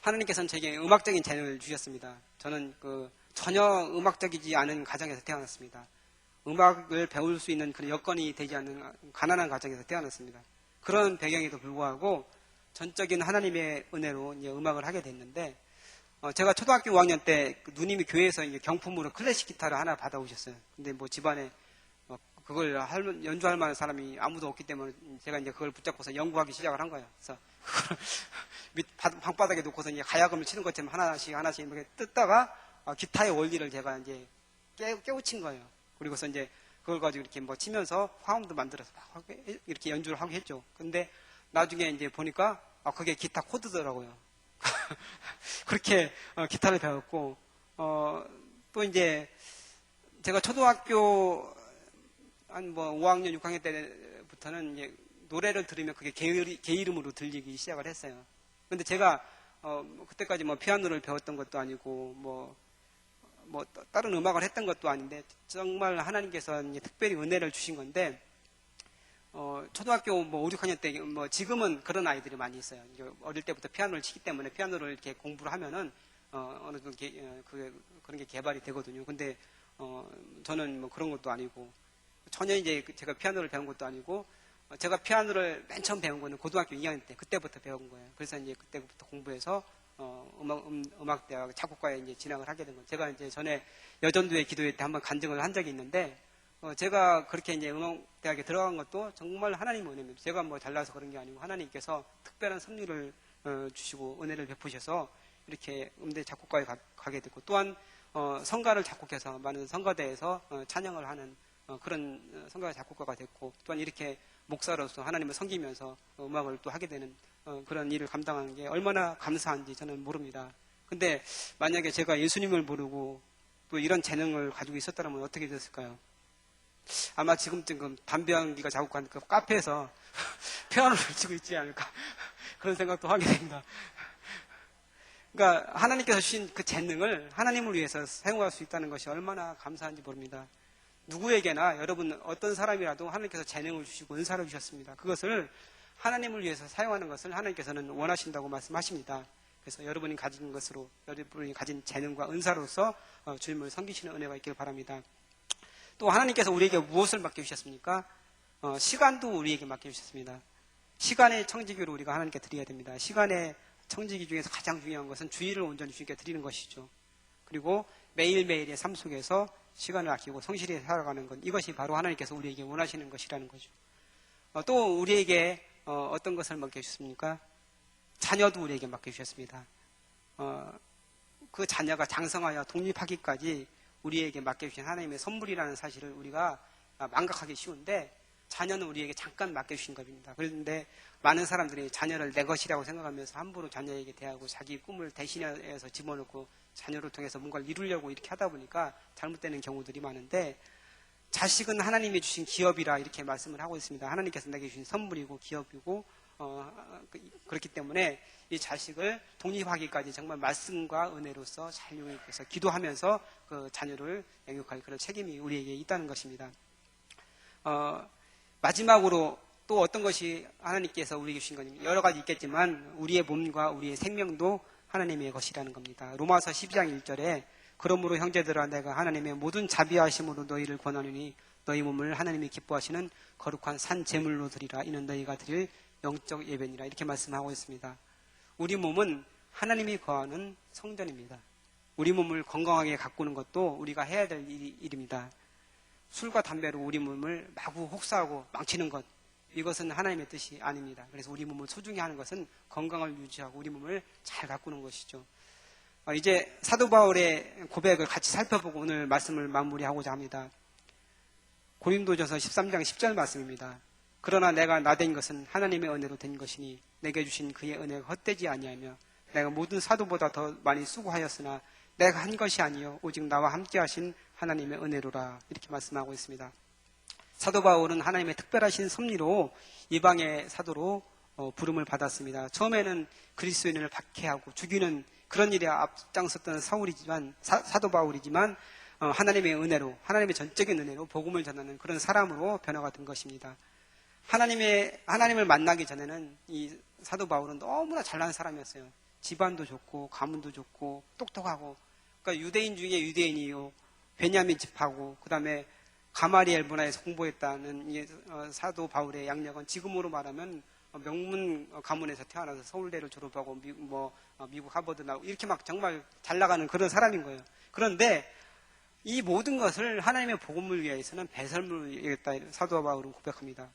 하나님께서는 제게 음악적인 재능을 주셨습니다. 저는 전혀 음악적이지 않은 가정에서 태어났습니다. 음악을 배울 수 있는 그런 여건이 되지 않는 가난한 가정에서 태어났습니다. 그런 배경에도 불구하고 전적인 하나님의 은혜로 이제 음악을 하게 됐는데, 제가 초등학교 5학년 때 누님이 교회에서 이제 경품으로 클래식 기타를 하나 받아오셨어요. 근데 뭐 집안에 그걸 연주할 만한 사람이 아무도 없기 때문에 제가 이제 그걸 붙잡고서 연구하기 시작을 한 거예요. 그래서 밑 방바닥에 놓고서 이제 가야금을 치는 것처럼 하나씩 이렇게 뜯다가 기타의 원리를 제가 이제 깨우친 거예요. 그리고서 이제 그걸 가지고 이렇게 뭐 치면서 화음도 만들어서 막 이렇게 연주를 하고 했죠. 근데 나중에 이제 보니까 그게 기타 코드더라고요. 그렇게 기타를 배웠고, 또 이제 제가 초등학교 한 뭐 5학년, 6학년 때부터는 이제 노래를 들으면 그게 개 이름으로 들리기 시작을 했어요. 근데 제가 그때까지 뭐 피아노를 배웠던 것도 아니고 뭐 다른 음악을 했던 것도 아닌데 정말 하나님께서 이제 특별히 은혜를 주신 건데, 초등학교 뭐 5, 6학년 때 뭐 지금은 그런 아이들이 많이 있어요. 이제 어릴 때부터 피아노를 치기 때문에 피아노를 이렇게 공부를 하면은 어느 정도 그런 게 개발이 되거든요. 근데 저는 뭐 그런 것도 아니고 전혀 이제 제가 피아노를 배운 것도 아니고, 제가 피아노를 맨 처음 배운 거는 고등학교 2학년 때 그때부터 배운 거예요. 그래서 이제 그때부터 공부해서 음악대학 작곡과에 이제 진학을 하게 된 거예요. 제가 이제 전에 여전도의 기도회 때 한번 간증을 한 적이 있는데, 제가 그렇게 이제 음악대학에 들어간 것도 정말 하나님의 은혜입니다. 제가 뭐 잘나서 그런 게 아니고 하나님께서 특별한 섭리를 주시고 은혜를 베푸셔서 이렇게 음대 작곡과에 가게 됐고, 또한 성가를 작곡해서 많은 성가대에서 찬양을 하는 그런 성가 작곡가가 됐고, 또한 이렇게 목사로서 하나님을 섬기면서 음악을 또 하게 되는 그런 일을 감당하는 게 얼마나 감사한지 저는 모릅니다. 근데 만약에 제가 예수님을 모르고 또 이런 재능을 가지고 있었다면 어떻게 됐을까요? 아마 지금쯤 담배 연기가 작곡한 그 카페에서 피아노를 치고 있지 않을까 그런 생각도 하게 됩니다. 그러니까 하나님께서 주신 그 재능을 하나님을 위해서 사용할 수 있다는 것이 얼마나 감사한지 모릅니다. 누구에게나 여러분 어떤 사람이라도 하나님께서 재능을 주시고 은사를 주셨습니다. 그것을 하나님을 위해서 사용하는 것을 하나님께서는 원하신다고 말씀하십니다. 그래서 여러분이 가진 것으로, 여러분이 가진 재능과 은사로서 주님을 섬기시는 은혜가 있길 바랍니다. 또 하나님께서 우리에게 무엇을 맡겨주셨습니까? 시간도 우리에게 맡겨주셨습니다. 시간의 청지기로 우리가 하나님께 드려야 됩니다. 시간의 청지기 중에서 가장 중요한 것은 주의를 온전히 주님께 드리는 것이죠. 그리고 매일매일의 삶 속에서 시간을 아끼고 성실히 살아가는 것, 이것이 바로 하나님께서 우리에게 원하시는 것이라는 거죠. 또 우리에게 어떤 것을 맡겨주셨습니까? 자녀도 우리에게 맡겨주셨습니다. 그 자녀가 장성하여 독립하기까지 우리에게 맡겨주신 하나님의 선물이라는 사실을 우리가 망각하기 쉬운데, 자녀는 우리에게 잠깐 맡겨주신 겁니다. 그런데 많은 사람들이 자녀를 내 것이라고 생각하면서 함부로 자녀에게 대하고 자기 꿈을 대신해서 집어넣고 자녀를 통해서 뭔가를 이루려고 이렇게 하다 보니까 잘못되는 경우들이 많은데, 자식은 하나님이 주신 기업이라 이렇게 말씀을 하고 있습니다. 하나님께서 내게 주신 선물이고 기업이고, 그렇기 때문에 이 자식을 독립하기까지 정말 말씀과 은혜로서 잘 용해서 기도하면서 그 자녀를 양육할 그런 책임이 우리에게 있다는 것입니다. 마지막으로 또 어떤 것이 하나님께서 우리에게 주신 겁니까? 여러 가지 있겠지만 우리의 몸과 우리의 생명도 하나님의 것이라는 겁니다. 로마서 12장 1절에 그러므로 형제들아 내가 하나님의 모든 자비하심으로 너희를 권하노니 너희 몸을 하나님이 기뻐하시는 거룩한 산 제물로 드리라. 이는 너희가 드릴 영적 예배니라. 이렇게 말씀하고 있습니다. 우리 몸은 하나님이 거하는 성전입니다. 우리 몸을 건강하게 가꾸는 것도 우리가 해야 될 일입니다. 술과 담배로 우리 몸을 마구 혹사하고 망치는 것, 이것은 하나님의 뜻이 아닙니다. 그래서 우리 몸을 소중히 하는 것은 건강을 유지하고 우리 몸을 잘 가꾸는 것이죠. 이제 사도 바울의 고백을 같이 살펴보고 오늘 말씀을 마무리하고자 합니다. 고린도전서 13장 10절 말씀입니다. 그러나 내가 나된 것은 하나님의 은혜로 된 것이니 내게 주신 그의 은혜가 헛되지 아니하며 내가 모든 사도보다 더 많이 수고하였으나 내가 한 것이 아니요 오직 나와 함께 하신 하나님의 은혜로라. 이렇게 말씀하고 있습니다. 사도 바울은 하나님의 특별하신 섭리로 이방의 사도로 부름을 받았습니다. 처음에는 그리스도인을 박해하고 죽이는 그런 일에 앞장섰던 사도 바울이지만 하나님의 은혜로, 하나님의 전적인 은혜로 복음을 전하는 그런 사람으로 변화가 된 것입니다. 하나님을 만나기 전에는 이 사도 바울은 너무나 잘난 사람이었어요. 집안도 좋고 가문도 좋고 똑똑하고, 그러니까 유대인 중에 유대인이요, 베냐민 집하고 그 다음에 가마리엘 문화에서 공부했다는 사도 바울의 양력은 지금으로 말하면 명문 가문에서 태어나서 서울대를 졸업하고 미국 하버드 나오고 이렇게 막 정말 잘 나가는 그런 사람인 거예요. 그런데 이 모든 것을 하나님의 복음을 위해서는 배설물을 이겼다 사도 바울은 고백합니다.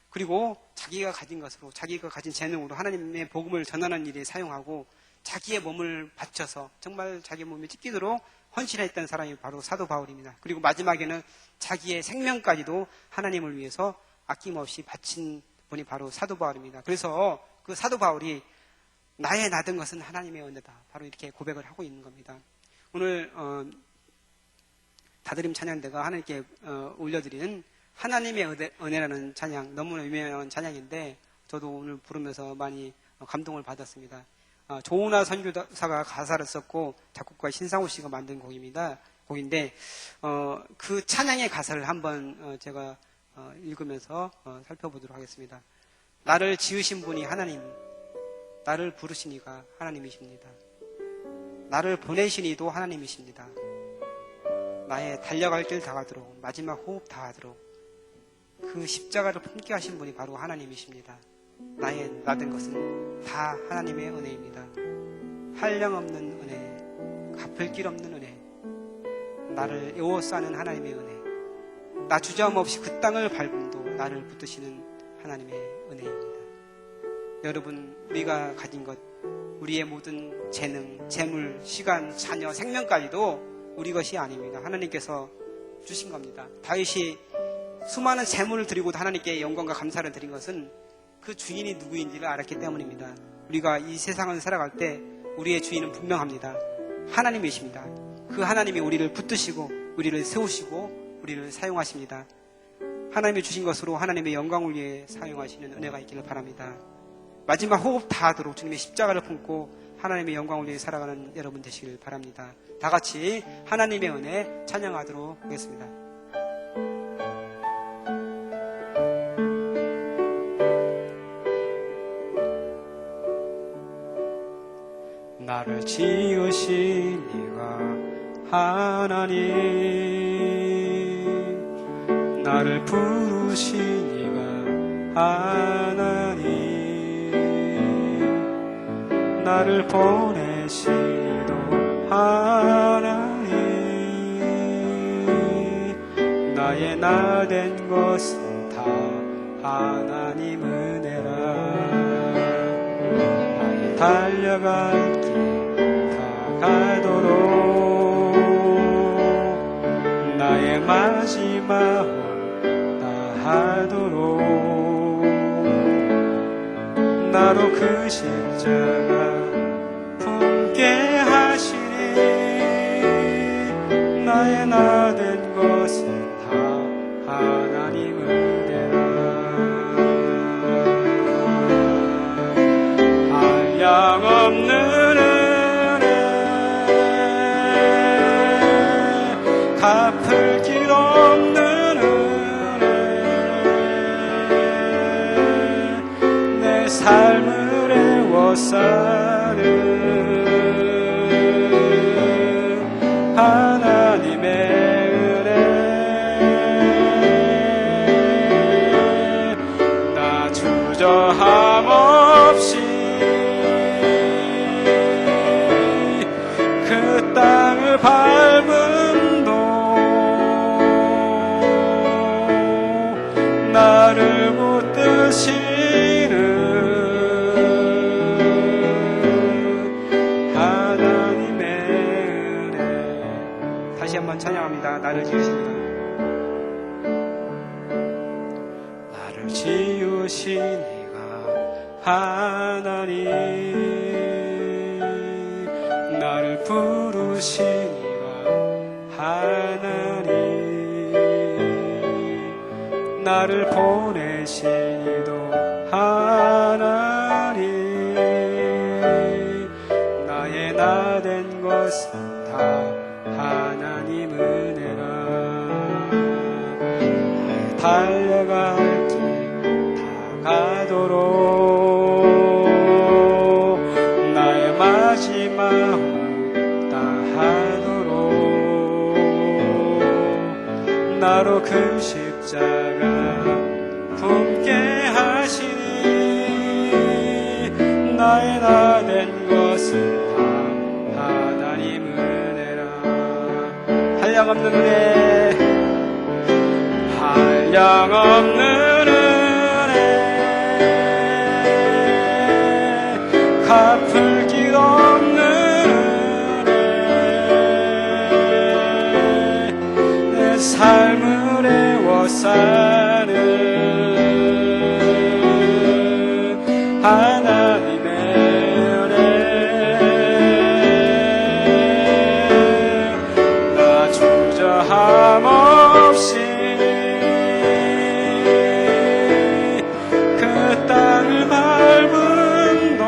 그리고 자기가 가진 것으로, 자기가 가진 재능으로 하나님의 복음을 전하는 일에 사용하고 자기의 몸을 바쳐서 정말 자기 몸이 찢기도록 헌신했던 사람이 바로 사도 바울입니다. 그리고 마지막에는 자기의 생명까지도 하나님을 위해서 아낌없이 바친 분이 바로 사도 바울입니다. 그래서 그 사도 바울이 나의 나된 것은 하나님의 은혜다, 바로 이렇게 고백을 하고 있는 겁니다. 오늘 다드림 찬양대가 하나님께 올려드리는 하나님의 은혜라는 찬양, 너무나 유명한 찬양인데 저도 오늘 부르면서 많이 감동을 받았습니다. 조은하 선교사가 가사를 썼고 작곡가 신상호 씨가 만든 곡인데 그 찬양의 가사를 한번 제가 읽으면서 살펴보도록 하겠습니다. 나를 지으신 분이 하나님, 나를 부르신 이가 하나님이십니다. 나를 보내신 이도 하나님이십니다. 나의 달려갈 길 다가도록, 마지막 호흡 다하도록 그 십자가를 품게 하신 분이 바로 하나님이십니다. 나의 나된 것은 다 하나님의 은혜입니다. 한량없는 은혜, 갚을 길 없는 은혜, 나를 에워싸는 하나님의 은혜, 나 주저함없이 그 땅을 밟음도 나를 붙드시는 하나님의 은혜입니다. 여러분, 우리가 가진 것, 우리의 모든 재능, 재물, 시간, 자녀, 생명까지도 우리 것이 아닙니다. 하나님께서 주신 겁니다. 다윗이 수많은 재물을 드리고도 하나님께 영광과 감사를 드린 것은 그 주인이 누구인지를 알았기 때문입니다. 우리가 이 세상을 살아갈 때 우리의 주인은 분명합니다. 하나님이십니다. 그 하나님이 우리를 붙드시고 우리를 세우시고 우리를 사용하십니다. 하나님이 주신 것으로 하나님의 영광을 위해 사용하시는 은혜가 있기를 바랍니다. 마지막 호흡 다하도록 주님의 십자가를 품고 하나님의 영광을 위해 살아가는 여러분 되시길 바랍니다. 다 같이 하나님의 은혜 찬양하도록 하겠습니다. 나를 지으신 이가 하나님, 나를 부르신 이가 하나님, 나를 보내신 이도 하나님, 나의 나된 것은 다 하나님 은혜라. 나의 달려갈 길 다가도록 나의 마지막 다하도록 나로 그 십자가 품게 하시니 나의 나된 것은 다 하나님 은혜라. 한량없는 갚을 길 없는 은혜, 내 삶을 에워싸는 하나님의 은혜, 나 주저함 없이 그 땅을 밟음도 나를 붙드시는 하나님의 찬양합니다. 나를 지으십니다. 나를 지으신 이가 하나님, 나를 부르신 이가 하나님, 나를 보내신 이도 하나님, 나의 나 된 것은 다 하나님 은혜라. 달려갈 길 다 가도록 나의 마지막을 다 하도록 나로 그 십자가 품게 하시니 나의 나 된 것은 다 하나님 은혜라. 한량없는 은혜, 한량없는 은혜, 갚을 길 없는 은혜, 내 삶을 애워싸는 하나님의 은혜. 나 주저함 없이 그 땅을 밟음도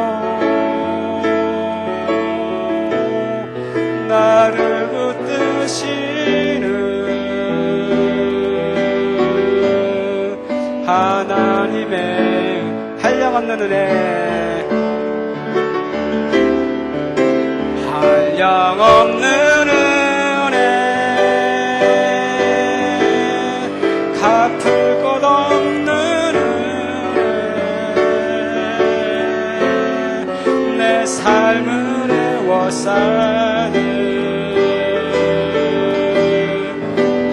나를 붙드시는 하나님의 한량없는 은혜, 한량없는 은혜, 갚을 것 없는 은혜, 내 삶을 애워싸는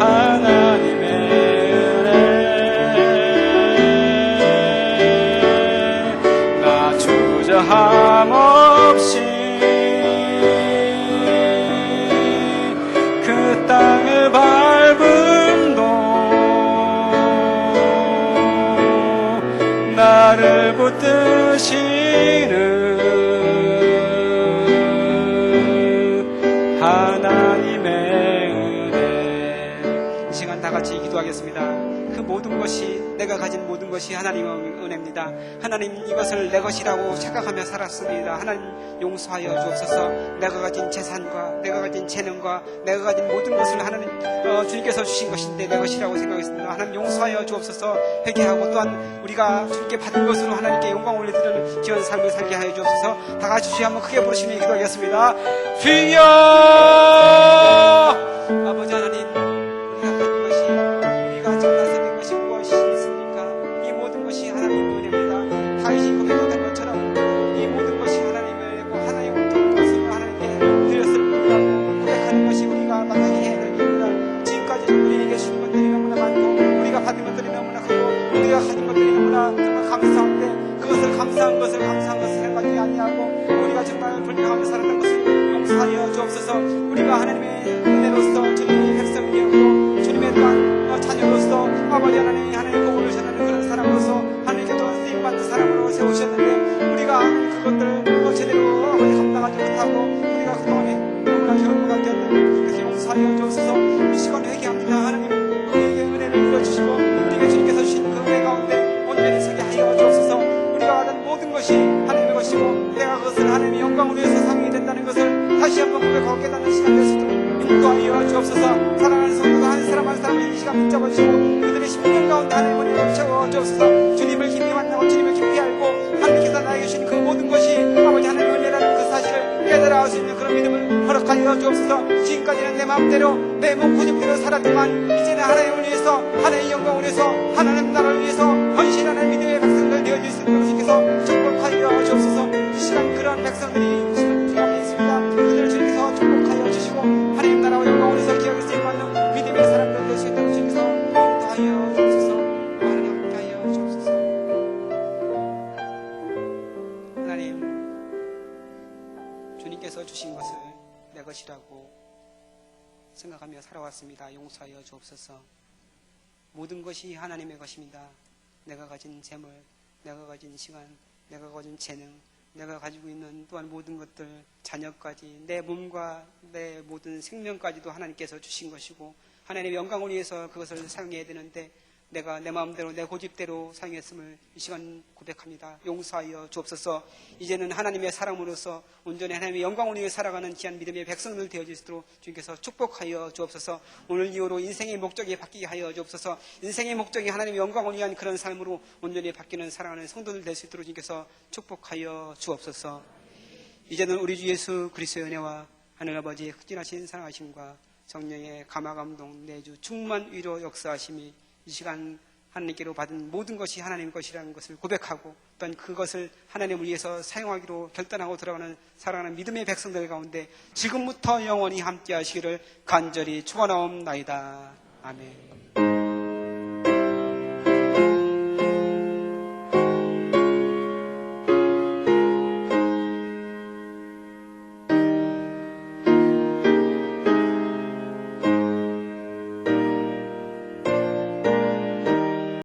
하나님의 은혜. 나 주저함 없이 그 땅을 밟음도 나를 붙드시는 하나님의 은혜. 이 시간 다 같이 기도하겠습니다. 그 모든 것이, 내가 가진 모든 것이 하나님의 은혜입니다. 하나님, 이것을 내 것이라고 착각하며 살았습니다. 하나님 용서하여 주옵소서. 내가 가진 재산과 내가 가진 재능과 내가 가진 모든 것을 하나님 주님께서 주신 것인데 내 것이라고 생각했습니다. 하나님 용서하여 주옵소서. 회개하고 또한 우리가 주님께 받은 것으로 하나님께 영광 올려드리는 귀한 삶을 살게 하여 주옵소서. 다 같이 주여 한번 크게 부르시며 기도하겠습니다. 주여! 아버지 하나님, 우리가 가진 것이, 우리가 정말 생긴 것이 무엇이 있습니까? 이 모든 것이 하나님의 은혜입니다. 다윗이 고백한 것처럼 이 모든 것이 하나님의 은혜고 하나님의 모든 것을 하나님께 드렸을 뿐이라고 고백하는 것이 우리가 마땅히 해야 될 일입니다. 지금까지 우리에게 주신 것들이 너무나 많고 우리가 받은 것들이 너무나 크고 우리가 가진 것들이 너무나 정말 감사한데 그것을 감사한 것을 생각하지 아니하고 우리가 정말 불평하며 살았던 것을 용서하여 주옵소서. 우리가 하나님의 은혜로서 주님의 백성이었고 주님의 또한 자녀로서 아버지 하나님 복을 전하는 그런 사람으로서 하나님께도 쓰임받는 사람으로 세우셨는데 우리가 그것들을 제대로 아버지 감당하지 못하고 우리가 그동안에 너무나 결혼과 되었는데 그래서 용서하여 주옵소서. 이 시간 회개합니다. 하나님, 우리에게 은혜를 불러주시고 우리에게 주님께서 주신 그 은혜 가운데 온전히 서게 하여 주옵소서. 우리가 받은 모든 것이 하나님의 것이고 내가 그것을 하나님의 영광을 위해서 사용이 된다는 것을 다시 한번 고백하고 깨닫는 시간 될 수 있도록 인도하여 주옵소서. 사랑하는 성도가 한 사람 한 사람을 이 시간 붙잡아주시고 그들의 심령 가운데 하나님을 채워 주옵소서. 주님을 깊이 만나고 주님을 깊이 알고 하나님께서 나에게 주신 그 모든 것이 아버지 하나님의 은혜라는 그 사실을 깨달아 알 수 있는 그런 믿음을 허락하여 주옵소서. 지금까지는 내 마음대로 내 몸 고집대로 살았지만 이제는 하나님을 위해서 하나님의 영광을 위해서 하나님 나라를 위해서 헌신하는 믿음의 백성들 되어질 수 있도록 주께서 축복하여 주옵소서. 이 시간 그런 백성들이 지금 중앙에 있습니다. 그들을 주님께서 축복하여 주시고 하나님 나라와 영광을 위해서 기억을 쓰임받는 믿음의 사람들 될 수 있도록 주님께서 인도하여 주옵소서. 하나님 함께하여 주옵소서. 하나님, 주님께서 주신 것을 내 것이라고 생각하며 살아왔습니다. 고백합니다. 용서하여 주옵소서. 모든 것이 하나님의 것입니다. 내가 가진 재물, 내가 가진 시간, 내가 가진 재능, 내가 가지고 있는 또한 모든 것들, 자녀까지, 내 몸과 내 모든 생명까지도 하나님께서 주신 것이고 하나님의 영광을 위해서 그것을 사용해야 되는데 내가 내 마음대로 내 고집대로 사용했음을 이 시간 고백합니다. 용서하여 주옵소서. 이제는 하나님의 사람으로서 온전히 하나님의 영광을 위해 살아가는 귀한 믿음의 백성들 되어질 수 있도록 주님께서 축복하여 주옵소서. 오늘 이후로 인생의 목적이 바뀌게 하여 주옵소서. 인생의 목적이 하나님의 영광을 위한 그런 삶으로 온전히 바뀌는 살아가는 성도들 될 수 있도록 주님께서 축복하여 주옵소서. 이제는 우리 주 예수 그리스도의 은혜와 하늘아버지의 극진하신 사랑하심과 성령의 감화감동 내주 충만 위로 역사하심이 이 시간 하나님께로 받은 모든 것이 하나님 것이라는 것을 고백하고 또한 그것을 하나님을 위해서 사용하기로 결단하고 들어가는 살아가는 믿음의 백성들 가운데 지금부터 영원히 함께 하시기를 간절히 축원하옵나이다. 아멘.